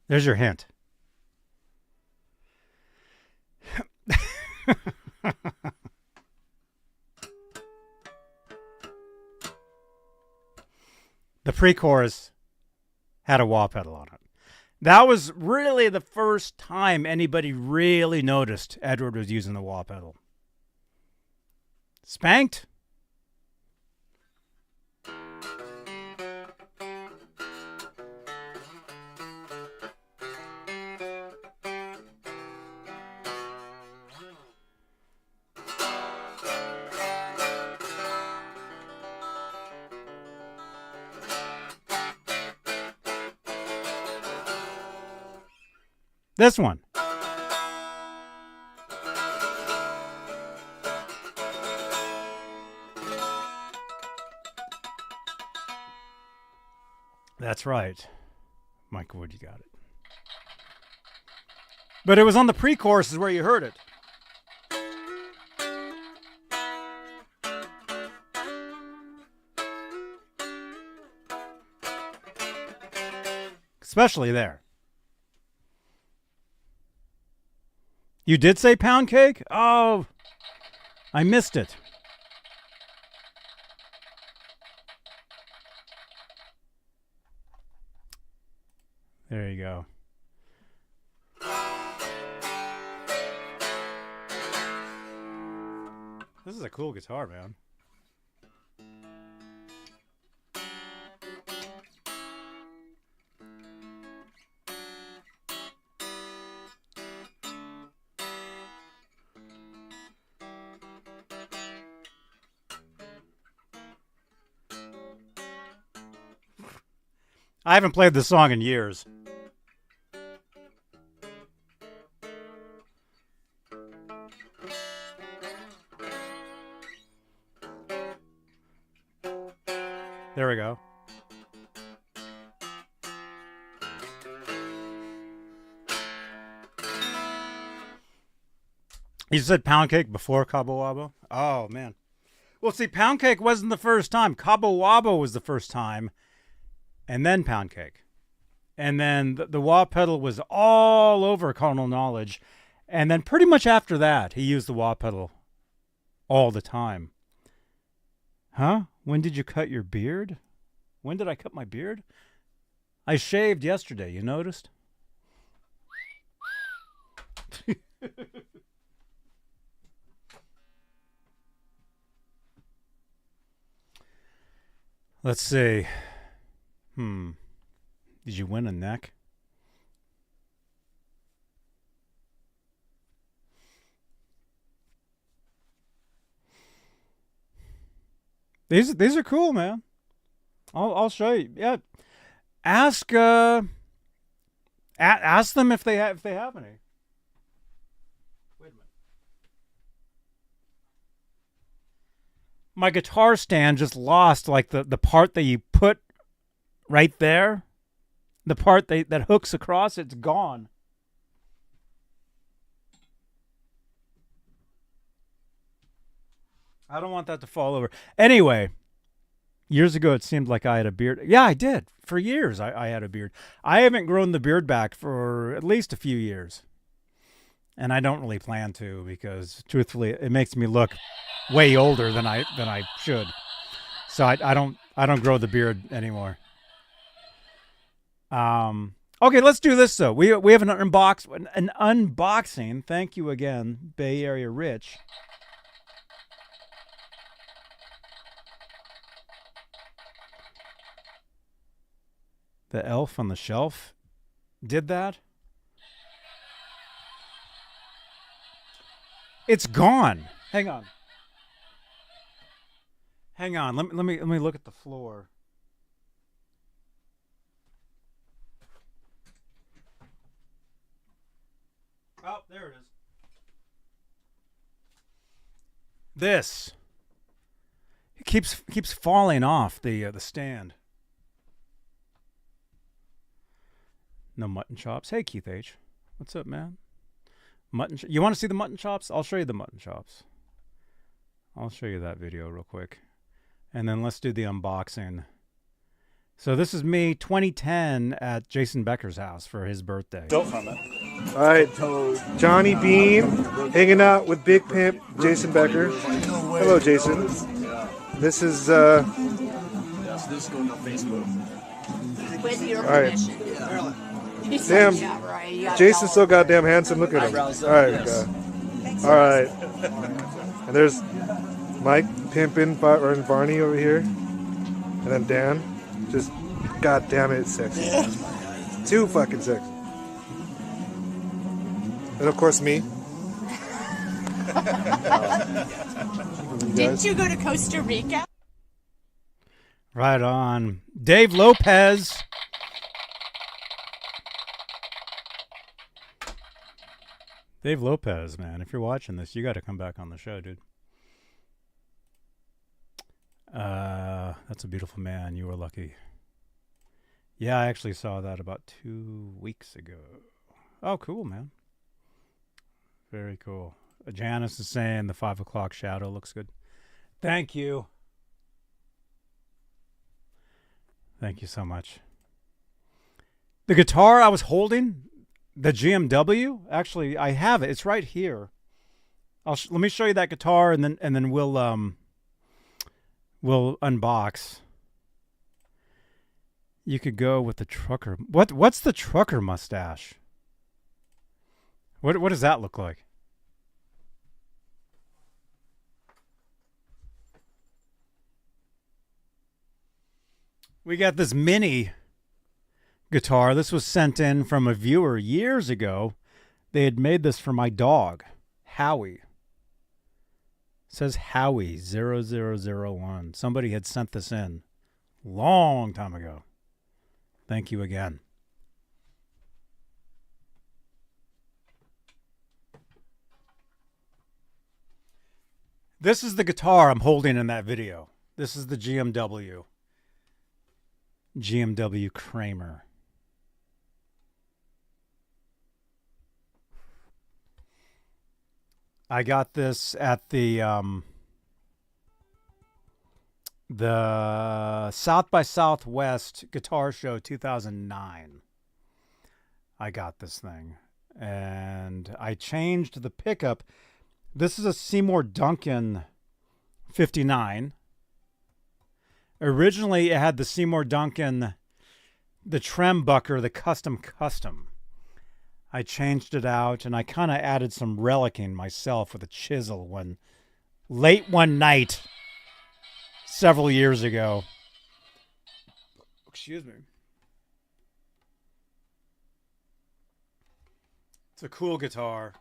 There's your hint. pre-chorus had a wah pedal on it. That was really the first time anybody really noticed Edward was using the wah pedal. Spanked? This one. That's right. Mike Wood, you got it. But it was on the pre-chorus is where you heard it. Especially there. You did say pound cake? Oh, I missed it. There you go. This is a cool guitar, man. I haven't played this song in years. There we go. You said pound cake before Cabo Wabo? Oh, man. Well, see, pound cake wasn't the first time. Cabo Wabo was the first time. And then pound cake. And then the wah pedal was all over Carnal Knowledge. And then pretty much after that, he used the wah pedal all the time. Huh? When did you cut your beard? When did I cut my beard? I shaved yesterday, you noticed? Let's see. Did you win a neck? These are cool, man. I'll show you. Yeah, ask them if they have any. Wait a minute. My guitar stand just lost like the part that you put right there. The part that hooks across, it's gone. I don't want that to fall over. Anyway, years ago it seemed like I had a beard. Yeah, I did. For years I had a beard. I haven't grown the beard back for at least a few years. And I don't really plan to because truthfully it makes me look way older than I should. So I don't grow the beard anymore. Okay, let's do this though. We have an unboxing. Thank you again, Bay Area Rich. The elf on the shelf did that. It's gone. Hang on. Let me look at the floor. Oh, there it is. This. It keeps falling off the stand. No mutton chops. Hey, Keith H. What's up, man? You want to see the mutton chops? I'll show you the mutton chops. I'll show you that video real quick. And then let's do the unboxing. So this is me 2010 at Jason Becker's house for his birthday. All right, Johnny Bean hanging out with Big Pimp Jason Becker. Hello, Jason. This is watch this going to Facebook. With your All right. permission. He's Damn. like, yeah, right. You gotta Jason's tell so goddamn handsome. Look at him. All Eyebrows right, up, yes. All right. And there's Mike pimping Barney over here, and then Dan, just goddamn it, sexy. Too fucking sexy. And of course me. Didn't you go to Costa Rica? Right on. Dave Lopez. Dave Lopez, man, if you're watching this, you got to come back on the show, dude. That's a beautiful man. You were lucky. Yeah, I actually saw that about 2 weeks ago. Oh, cool, man. Very cool. Janice is saying the 5 o'clock shadow looks good. Thank you. Thank you so much. The guitar I was holding, the GMW, actually, I have it. It's right here. Let me show you that guitar, and then we'll unbox. You could go with the trucker. What's the trucker mustache? What does that look like? We got this mini guitar. This was sent in from a viewer years ago. They had made this for my dog, Howie. It says Howie 0001. Somebody had sent this in long time ago. Thank you again. This is the guitar I'm holding in that video. This is the GMW. GMW Kramer. I got this at the South by Southwest Guitar Show 2009. I got this thing, and I changed the pickup. This is a Seymour Duncan 59. Originally, it had the Seymour Duncan, the Trembucker, the custom. I changed it out, and I kind of added some relicing myself with a chisel late one night several years ago. Excuse me. It's a cool guitar.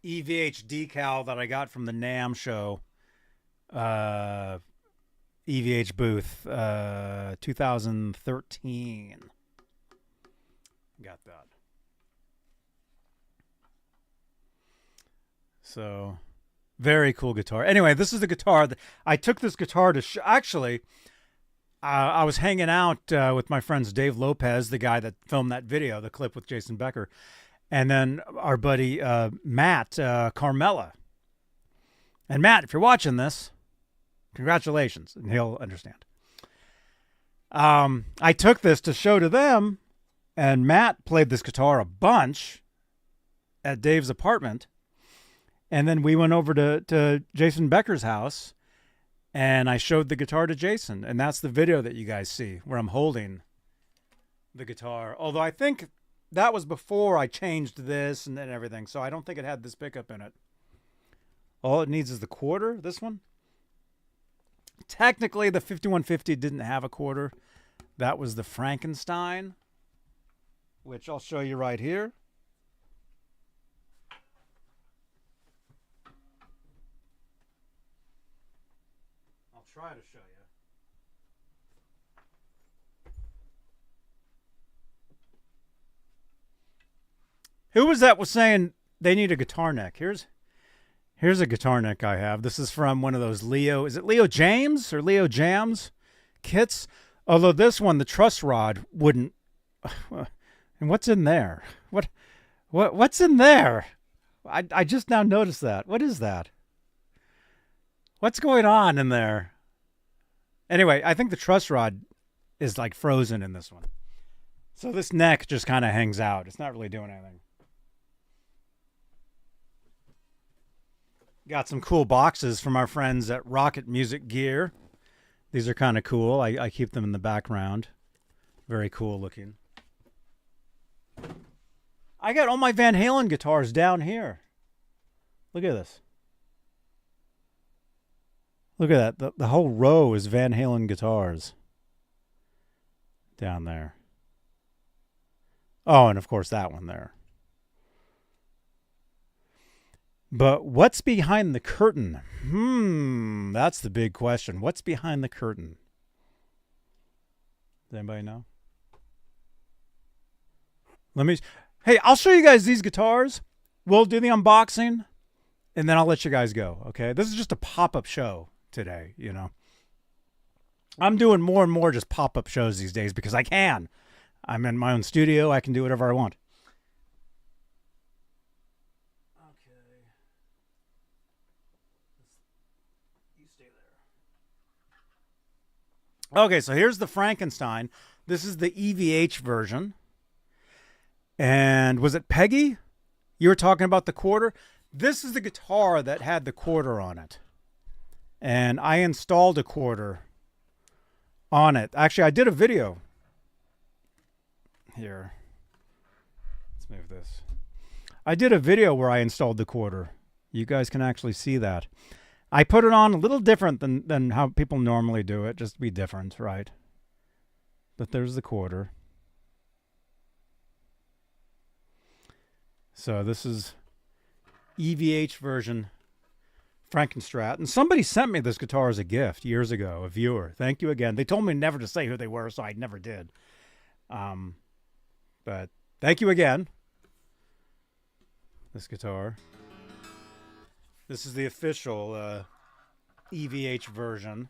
EVH decal that I got from the NAMM show. EVH booth, 2013. Got that. So, very cool guitar. Anyway, this is the guitar. I took this guitar to actually, I was hanging out with my friends Dave Lopez, the guy that filmed that video, the clip with Jason Becker, and then our buddy Matt Carmella. And Matt, if you're watching this, congratulations, and he'll understand. I took this to show to them, and Matt played this guitar a bunch at Dave's apartment. And then we went over to Jason Becker's house, and I showed the guitar to Jason. And that's the video that you guys see, where I'm holding the guitar. Although I think that was before I changed this and then everything, so I don't think it had this pickup in it. All it needs is the quarter, this one. Technically, the 5150 didn't have a quarter. That was the Frankenstein, which I'll show you right here. I'll try to show you. Who was that was saying they need a guitar neck? Here's a guitar neck I have. This is from one of those is it Leo James or Leo Jams kits? Although this one, the truss rod wouldn't. And what's in there? What's in there? I just now noticed that. What is that? What's going on in there? Anyway, I think the truss rod is like frozen in this one. So this neck just kind of hangs out. It's not really doing anything. Got some cool boxes from our friends at Rocket Music Gear. These are kind of cool. I keep them in the background. Very cool looking. I got all my Van Halen guitars down here. Look at this. Look at that. The whole row is Van Halen guitars. Down there. Oh, and of course that one there. But what's behind the curtain? That's the big question. What's behind the curtain? Does anybody know? Hey, I'll show you guys these guitars. We'll do the unboxing, and then I'll let you guys go, okay? This is just a pop-up show today, you know. I'm doing more and more just pop-up shows these days because I can. I'm in my own studio. I can do whatever I want. Okay. You stay there. Okay, so here's the Frankenstein. This is the EVH version. And was it Peggy? You were talking about the quarter? This is the guitar that had the quarter on it. And I installed a quarter on it. Actually, I did a video. Here. Let's move this. I did a video where I installed the quarter. You guys can actually see that. I put it on a little different than how people normally do it. Just to be different, right? But there's the quarter. So this is EVH version Frankenstrat. And somebody sent me this guitar as a gift years ago, a viewer. Thank you again. They told me never to say who they were, so I never did. But thank you again. This guitar. This is the official EVH version.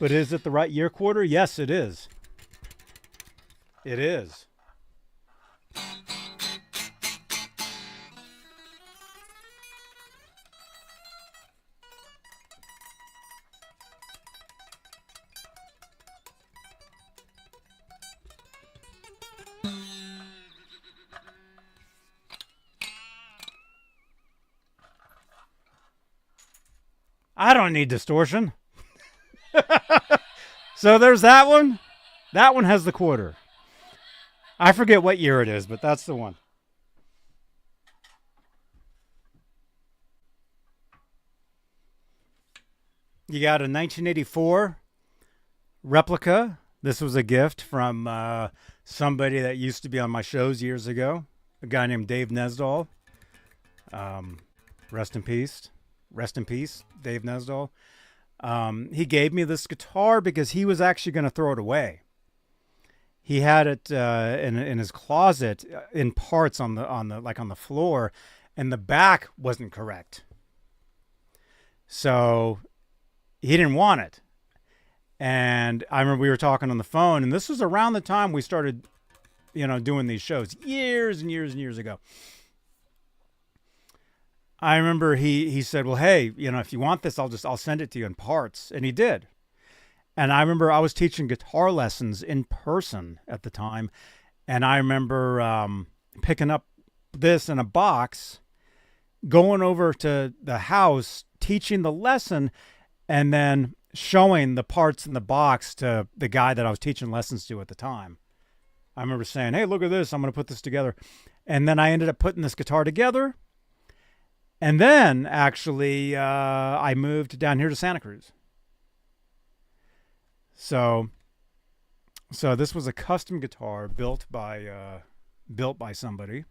But is it the right year quarter? Yes, it is. It is. I don't need distortion. So there's that one. That one has the quarter. I forget what year it is, but that's the one. You got a 1984 replica. This was a gift from somebody that used to be on my shows years ago. A guy named Dave Nesdahl. Rest in peace. Rest in peace, Dave Nesdahl. He gave me this guitar because he was actually going to throw it away. He had it in his closet in parts on the floor, and the back wasn't correct. So he didn't want it. And I remember we were talking on the phone, and this was around the time we started, doing these shows years and years and years ago. I remember he said, well, hey, if you want this, I'll send it to you in parts. And he did. And I remember I was teaching guitar lessons in person at the time. And I remember picking up this in a box, going over to the house, teaching the lesson, and then showing the parts in the box to the guy that I was teaching lessons to at the time. I remember saying, hey, look at this. I'm going to put this together. And then I ended up putting this guitar together. And then, actually, I moved down here to Santa Cruz. So this was a custom guitar built by somebody.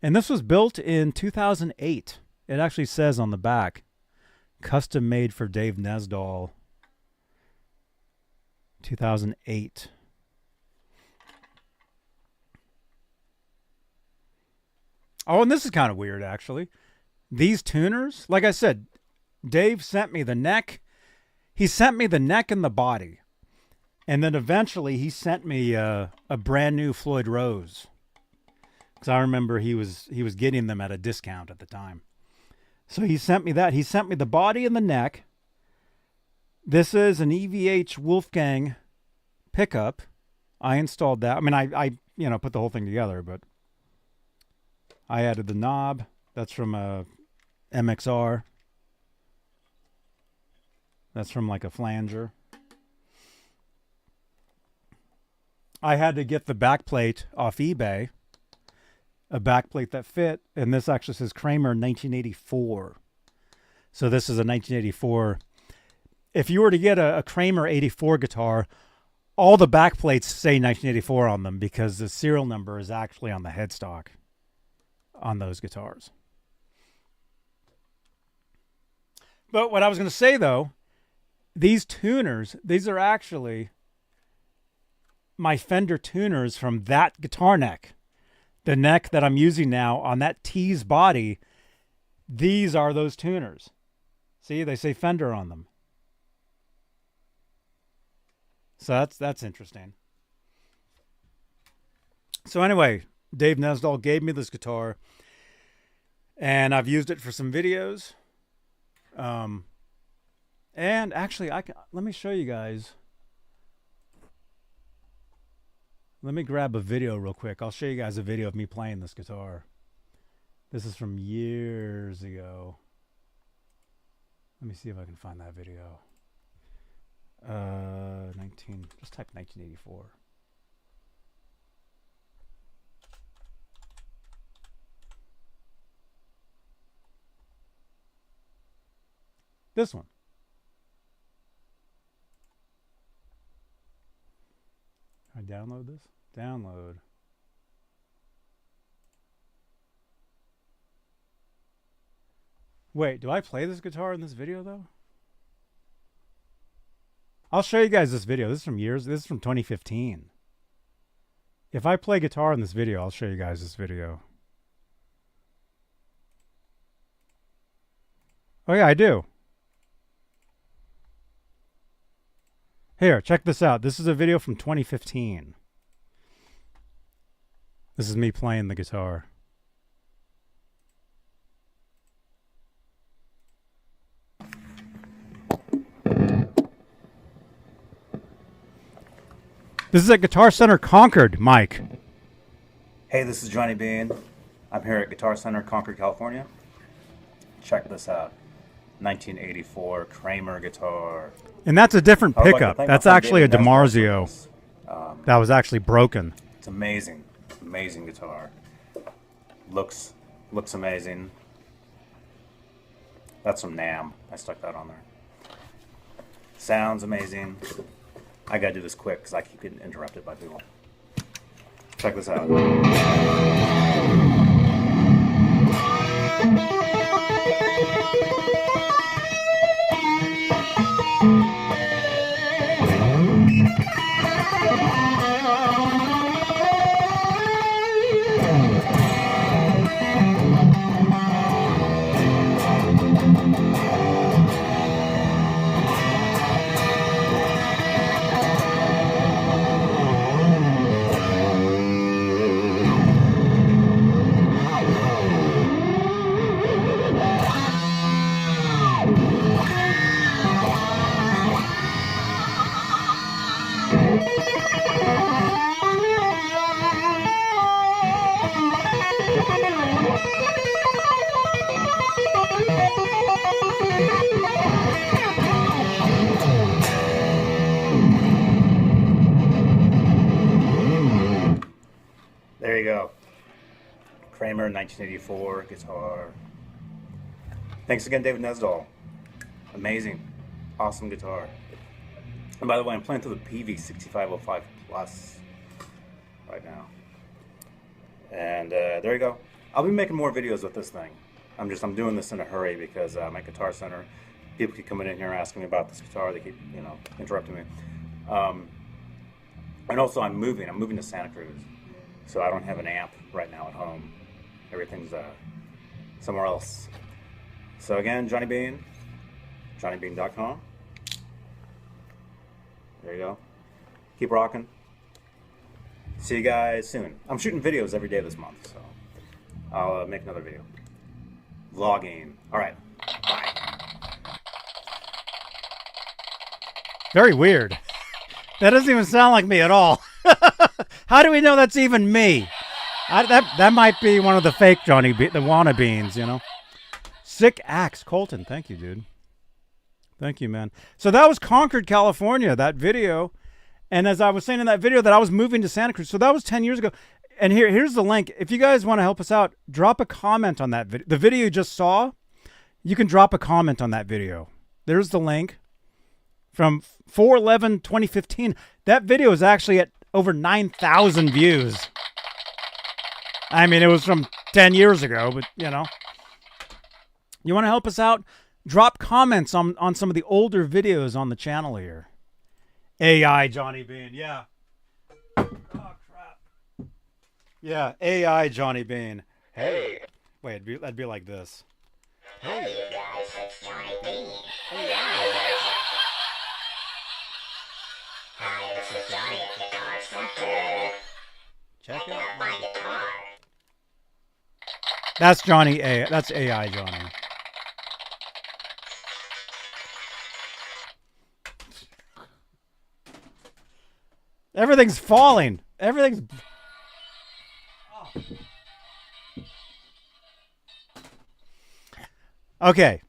And this was built in 2008. It actually says on the back, custom made for Dave Nesdahl, 2008. Oh, and this is kind of weird, actually. These tuners, like I said, Dave sent me the neck. He sent me the neck and the body. And then eventually he sent me a brand new Floyd Rose. Because I remember he was getting them at a discount at the time. So he sent me that. He sent me the body and the neck. This is an EVH Wolfgang pickup. I installed that. I mean, I put the whole thing together, but I added the knob. That's from a MXR. That's from like a flanger. I had to get the backplate off eBay. A backplate that fit, and this actually says Kramer 1984. So this is a 1984. If you were to get a Kramer 84 guitar, all the backplates say 1984 on them because the serial number is actually on the headstock on those guitars. But what I was going to say, though, these tuners, these are actually my Fender tuners from that guitar neck. The neck that I'm using now on that T's body, these are those tuners. See, they say Fender on them. So that's interesting. So anyway, Dave Nesdahl gave me this guitar, and I've used it for some videos. And actually, let me show you guys. Let me grab a video real quick. I'll show you guys a video of me playing this guitar. This is from years ago. Let me see if I can find that video. Just type 1984. This one. Can I download this? Download. Wait, do I play this guitar in this video though? I'll show you guys this video. This is from 2015. If I play guitar in this video, I'll show you guys this video. Oh yeah, I do. Here, check this out. This is a video from 2015. This is me playing the guitar. This is at Guitar Center Concord, Mike. Hey, this is Johnny Bean. I'm here at Guitar Center Concord, California. Check this out. 1984 Kramer guitar. And that's a different I would like to pickup. thank That's my friend actually a David Nesbitt for DiMarzio. this. That was actually broken. It's amazing. Amazing guitar. Looks amazing. That's from NAMM. I stuck that on there. Sounds amazing. I gotta do this quick because I keep getting interrupted by people. Check this out. There you go. Kramer 1984 guitar. Thanks again, David Nesdahl. Amazing. Awesome guitar. And by the way, I'm playing through the PV6505 Plus right now. And there you go. I'll be making more videos with this thing. I'm doing this in a hurry because I'm at Guitar Center. People keep coming in here asking me about this guitar. They keep, interrupting me. And also I'm moving to Santa Cruz. So I don't have an amp right now at home. Everything's somewhere else. So again, Johnny Bean, johnnybean.com. There you go. Keep rocking. See you guys soon. I'm shooting videos every day this month, so I'll make another video. Vlogging. All right. Bye. Very weird. That doesn't even sound like me at all. How do we know that's even me? That might be one of the fake the wanna beans, you know. Sick axe, Colton. Thank you, dude. Thank you, man. So that was Concord, California, that video. And as I was saying in that video that I was moving to Santa Cruz. So that was 10 years ago. And here's the link. If you guys want to help us out, drop a comment on that video. The video you just saw, you can drop a comment on that video. There's the link from 4/11/2015. That video is actually at over 9,000 views. I mean, it was from 10 years ago, but, you know. You want to help us out? Drop comments on some of the older videos on the channel here. AI Johnny Bean, yeah. Oh, crap. Yeah, AI Johnny Bean. Hey. Wait, that'd be like this. Hey, you guys, it's Johnny Bean. Hey, hi, this is Johnny at Guitar Center. Check out my guitar. That's Johnny A. That's AI Johnny. Everything's falling. Everything's... Oh. Okay.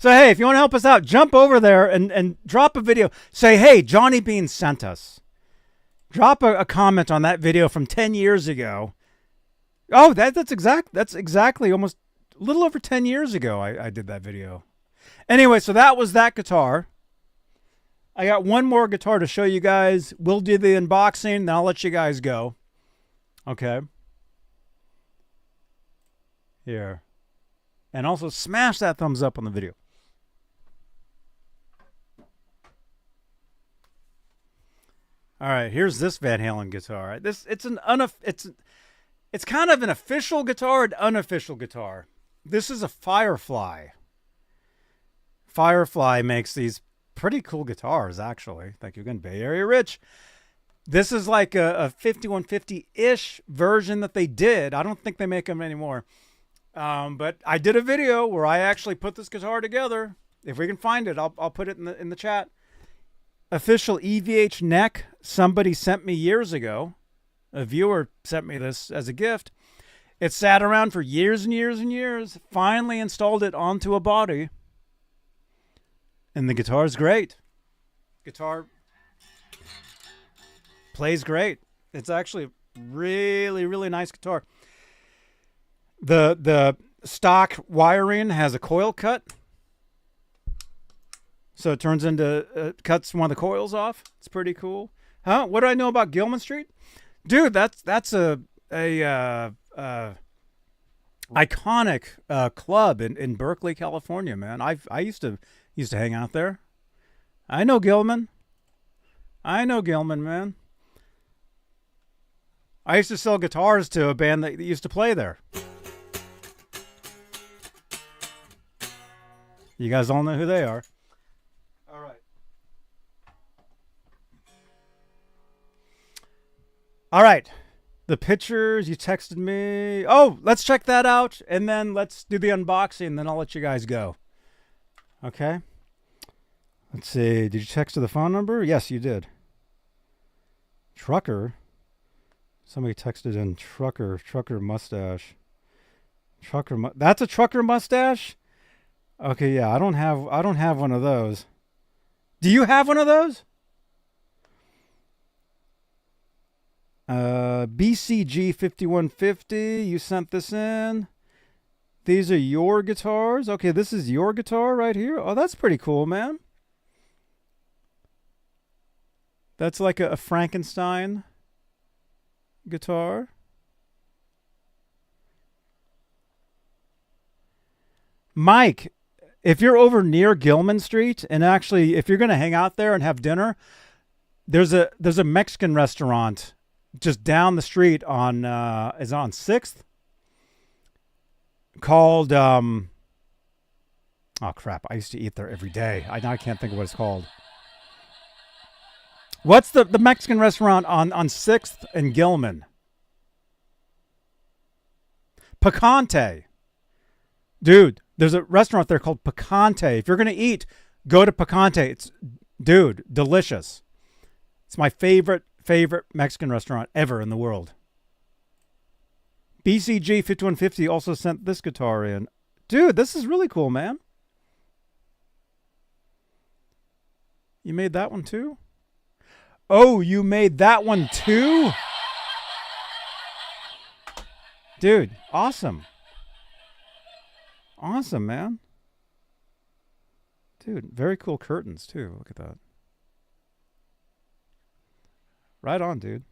So, hey, if you want to help us out, jump over there and drop a video. Say, hey, Johnny Bean sent us. Drop a comment on that video from 10 years ago. Oh, that's exactly almost a little over 10 years ago I did that video. Anyway, so that was that guitar. I got one more guitar to show you guys. We'll do the unboxing, then I'll let you guys go. Okay. Here. And also smash that thumbs up on the video. All right, here's this Van Halen guitar. It's kind of an official guitar and unofficial guitar. This is a Firefly. Firefly makes these pretty cool guitars, actually. Thank you again, Bay Area Rich. This is like a 5150-ish version that they did. I don't think they make them anymore. But I did a video where I actually put this guitar together. If we can find it, I'll put it in the chat. Official EVH neck. Somebody sent me years ago. A viewer sent me this as a gift. It sat around for years and years and years. Finally installed it onto a body. And the guitar's great. Guitar plays great. It's actually a really, really nice guitar. The stock wiring has a coil cut. So it turns into, cuts one of the coils off. It's pretty cool. Huh? What do I know about Gilman Street? Dude, that's a iconic club in Berkeley, California, man. I used to hang out there. I know Gilman. Man. I used to sell guitars to a band that used to play there. You guys all know who they are. All right. All right. The pictures you texted me. Oh, let's check that out. And then let's do the unboxing. Then I'll let you guys go. Okay. Let's see. Did you text to the phone number? Yes, you did. Trucker. Somebody texted in trucker mustache. That's a trucker mustache? Okay, yeah, I don't have one of those. Do you have one of those? BCG 5150, you sent this in. These are your guitars. Okay, this is your guitar right here. Oh, that's pretty cool, man. That's like a Frankenstein guitar. Mike, if you're over near Gilman Street, and actually if you're going to hang out there and have dinner, there's a Mexican restaurant just down the street on is it on 6th? Called oh crap, I used to eat there every day. I can't think of what it's called. What's the Mexican restaurant on 6th and Gilman? Picante. Dude, there's a restaurant there called Picante. If you're going to eat, go to Picante. It's, dude, delicious. It's my favorite favorite Mexican restaurant ever in the world. BCG 5150 also sent this guitar in. Dude, this is really cool, man. You made that one too? Oh, you made that one too? Dude, awesome. Awesome, man. Dude, very cool curtains too. Look at that. Right on, dude.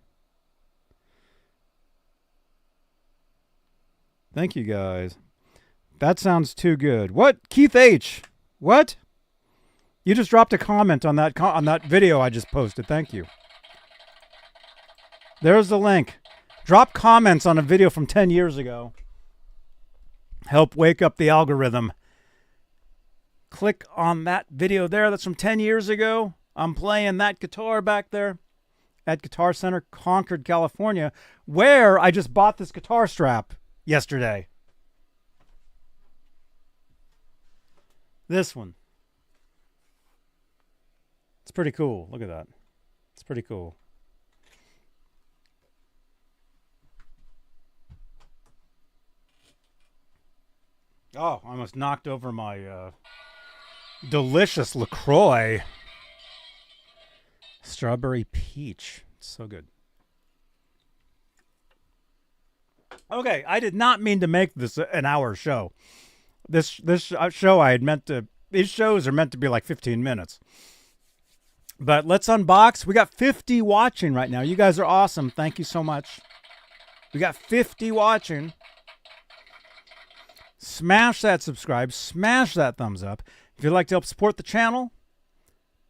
Thank you, guys. That sounds too good. What? Keith H. What? You just dropped a comment on that video I just posted. Thank you. There's the link. Drop comments on a video from 10 years ago. Help wake up the algorithm. Click on that video there. That's from 10 years ago. I'm playing that guitar back there at Guitar Center, Concord, California, where I just bought this guitar strap yesterday. This one. It's pretty cool. Look at that. It's pretty cool. Oh, I almost knocked over my delicious LaCroix. Strawberry peach. It's so good. Okay, I did not mean to make this an hour show. This show I had meant to... These shows are meant to be like 15 minutes. But let's unbox. We got 50 watching right now. You guys are awesome. Thank you so much. We got 50 watching. Smash that subscribe. Smash that thumbs up. If you'd like to help support the channel,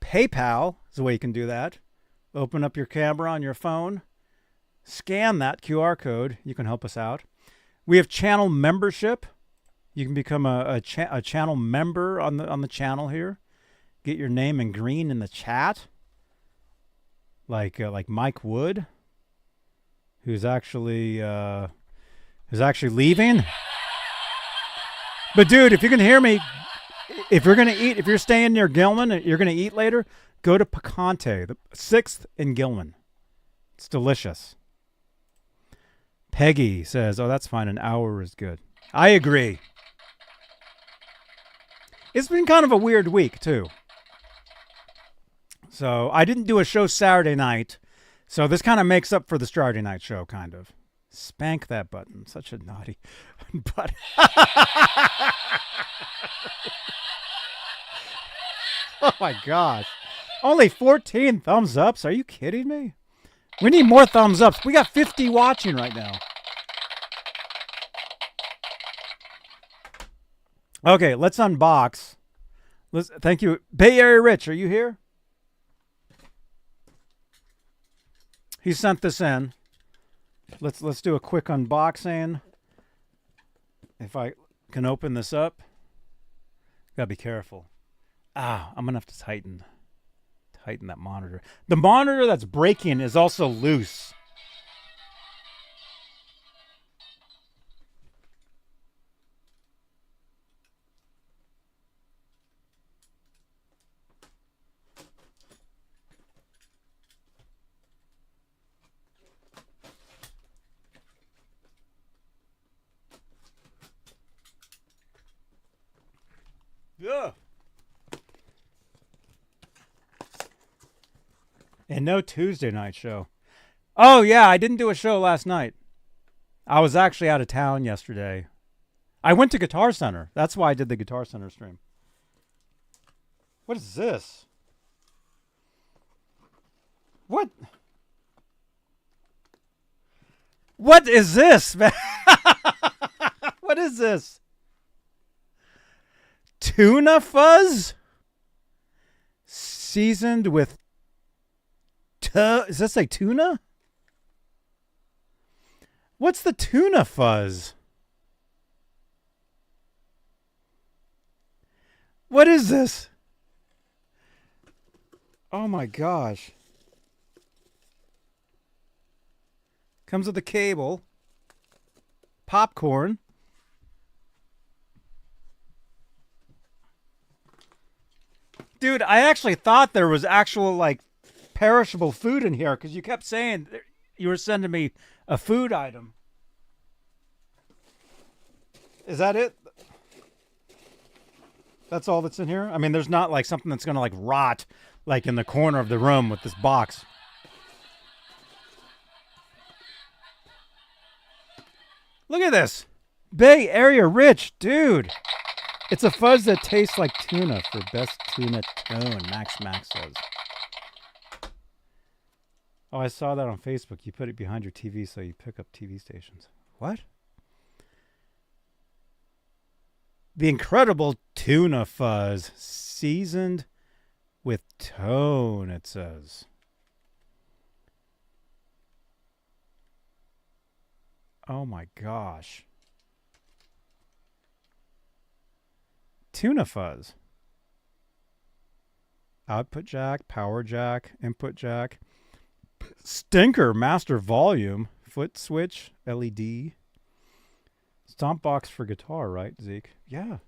PayPal is the way you can do that. Open up your camera on your phone. Scan that QR code. You can help us out. We have channel membership. You can become a channel member on the channel here. Get your name in green in the chat, like Mike Wood, who's actually leaving. But dude, if you can hear me, if you're staying near Gilman, you're gonna eat later. Go to Picante, the 6th in Gilman. It's delicious. Peggy says, "Oh, that's fine. An hour is good." I agree. It's been kind of a weird week too. So I didn't do a show Saturday night, so this kind of makes up for the Saturday night show, kind of. Spank that button. Such a naughty button. Oh my gosh. Only 14 thumbs ups? Are you kidding me? We need more thumbs ups. We got 50 watching right now. Okay, let's unbox. Thank you. Bay Area Rich, are you here? He sent this in. Let's do a quick unboxing. If I can open this up. Gotta be careful. I'm gonna have to tighten that monitor. The monitor that's breaking is also loose. Yeah. And no Tuesday night show. Oh, yeah, I didn't do a show last night. I was actually out of town yesterday. I went to Guitar Center. That's why I did the Guitar Center stream. What is this? What? What is this, man? What is this? Tuna fuzz? Seasoned with... Does that say tuna? What's the tuna fuzz? What is this? Oh my gosh. Comes with a cable. Popcorn. Dude, I actually thought there was actual, like, perishable food in here because you kept saying you were sending me a food item. Is that it? That's all that's in here? I mean, there's not like something that's going to like rot like in the corner of the room with this box. Look at this. Bay Area Rich, dude. It's a fuzz that tastes like tuna for best tuna tone, Max says. Oh, I saw that on Facebook. You put it behind your TV so you pick up TV stations. What? The incredible tuna fuzz, seasoned with tone, it says. Oh my gosh. Tuna fuzz. Output jack, power jack, input jack. Stinker, master volume, foot switch, LED. Stomp box for guitar, right, Zeke? Yeah.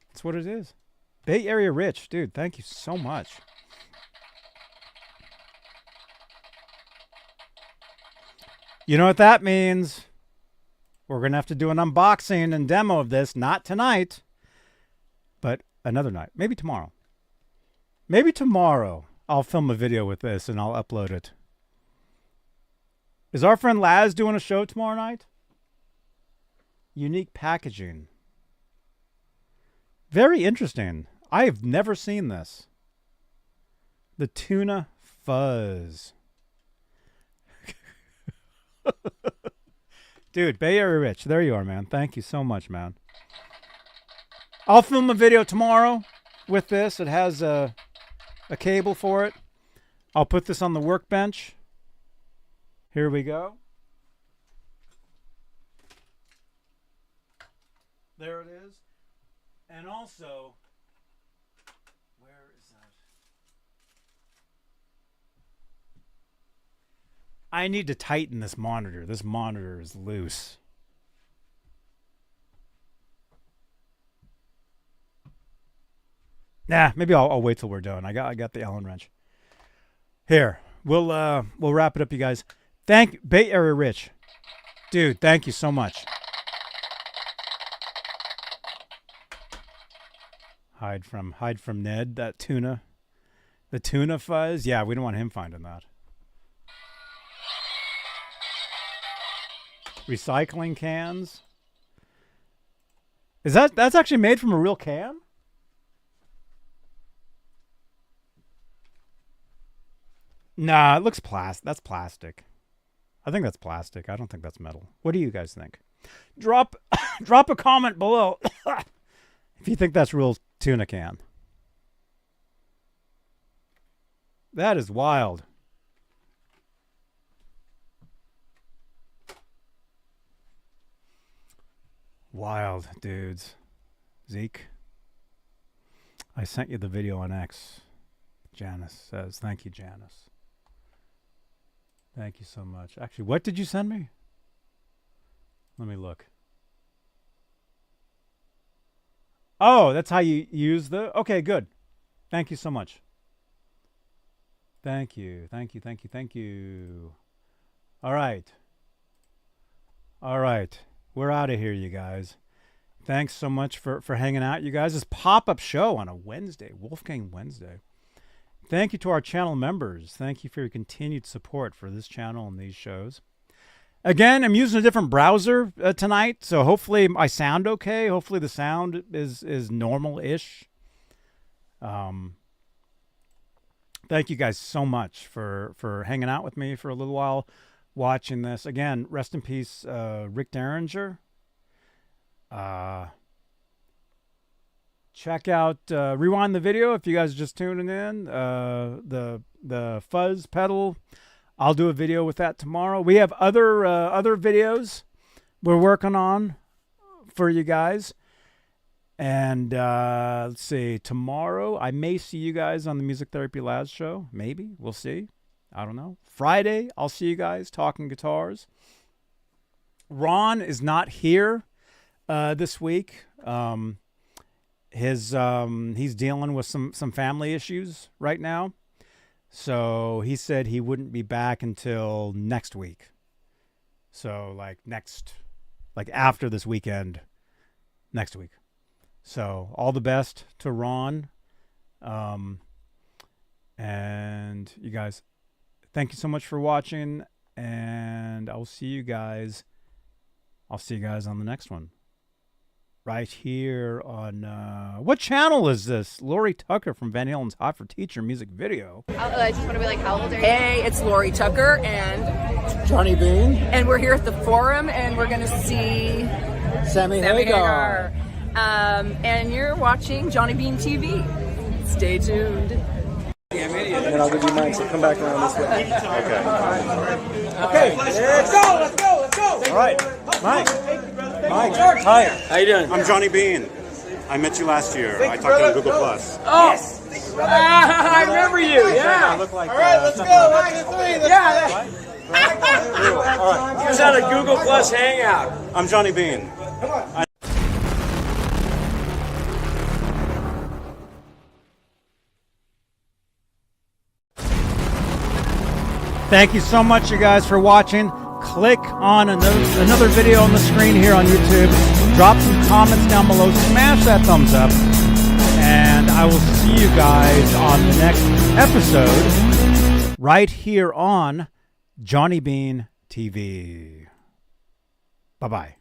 That's what it is. Bay Area Rich, dude, thank you so much. You know what that means? We're going to have to do an unboxing and demo of this, not tonight, but another night. Maybe tomorrow. Maybe tomorrow I'll film a video with this and I'll upload it. Is our friend Laz doing a show tomorrow night? Unique packaging. Very interesting. I have never seen this. The tuna fuzz. Dude, Bay Area Rich. There you are, man. Thank you so much, man. I'll film a video tomorrow with this. It has a cable for it. I'll put this on the workbench. Here we go. There it is. And also, where is that? I need to tighten this monitor. This monitor is loose. Nah, maybe I'll wait till we're done. I got the Allen wrench. Here, we'll wrap it up, you guys. Thank Bay Area Rich, dude. Thank you so much. Hide from Ned. That tuna, the tuna fuzz. Yeah, we don't want him finding that. Recycling cans. That's actually made from a real can? Nah, it looks that's plastic. I think that's plastic. I don't think that's metal. What do you guys think? Drop a comment below if you think that's real tuna can. That is wild. Wild, dudes. Zeke, I sent you the video on X. Janice says, thank you, Janice. Thank you so much. Actually, what did you send me? Let me look. Oh, that's how you use the... Okay, good. Thank you so much. Thank you. Thank you, thank you, thank you. All right. All right. We're out of here, you guys. Thanks so much for hanging out, you guys. This pop-up show on a Wednesday, Wolfgang Wednesday. Thank you to our channel members. Thank you for your continued support for this channel and these shows. Again, I'm using a different browser tonight, so hopefully I sound okay. Hopefully the sound is normal-ish. Thank you guys so much for hanging out with me for a little while, watching this. Again, rest in peace, Rick Derringer. Check out, rewind the video if you guys are just tuning in. The fuzz pedal. I'll do a video with that tomorrow. We have other videos we're working on for you guys. And let's see, tomorrow I may see you guys on the Music Therapy Labs show. Maybe. We'll see. I don't know. Friday, I'll see you guys talking guitars. Ron is not here this week. He's dealing with some family issues right now. So he said he wouldn't be back until next week. So like after this weekend, next week. So all the best to Ron. And you guys, thank you so much for watching. And I'll see you guys on the next one. Right here on, what channel is this? Lori Tucker from Van Halen's Hot for Teacher music video. I just want to be like, how old are you? Hey, it's Lori Tucker and Johnny Bean, and we're here at the Forum, and we're going to see Sammy Hagar. And you're watching Johnny Bean TV. Stay tuned. And then I'll give you mine, so come back around this way. Okay, let's go. All right, Mike, hi. How you doing? I'm Johnny Bean. I met you last year. I talked to you on Google Plus. Oh, I remember you. Yeah. I look like. All right, let's go. 1, 2, 3. Yeah. All right. He was on a Google Plus hangout. I'm Johnny Bean. Thank you so much, you guys, for watching. Click on another video on the screen here on YouTube. Drop some comments down below. Smash that thumbs up. And I will see you guys on the next episode right here on Johnny Bean TV. Bye-bye.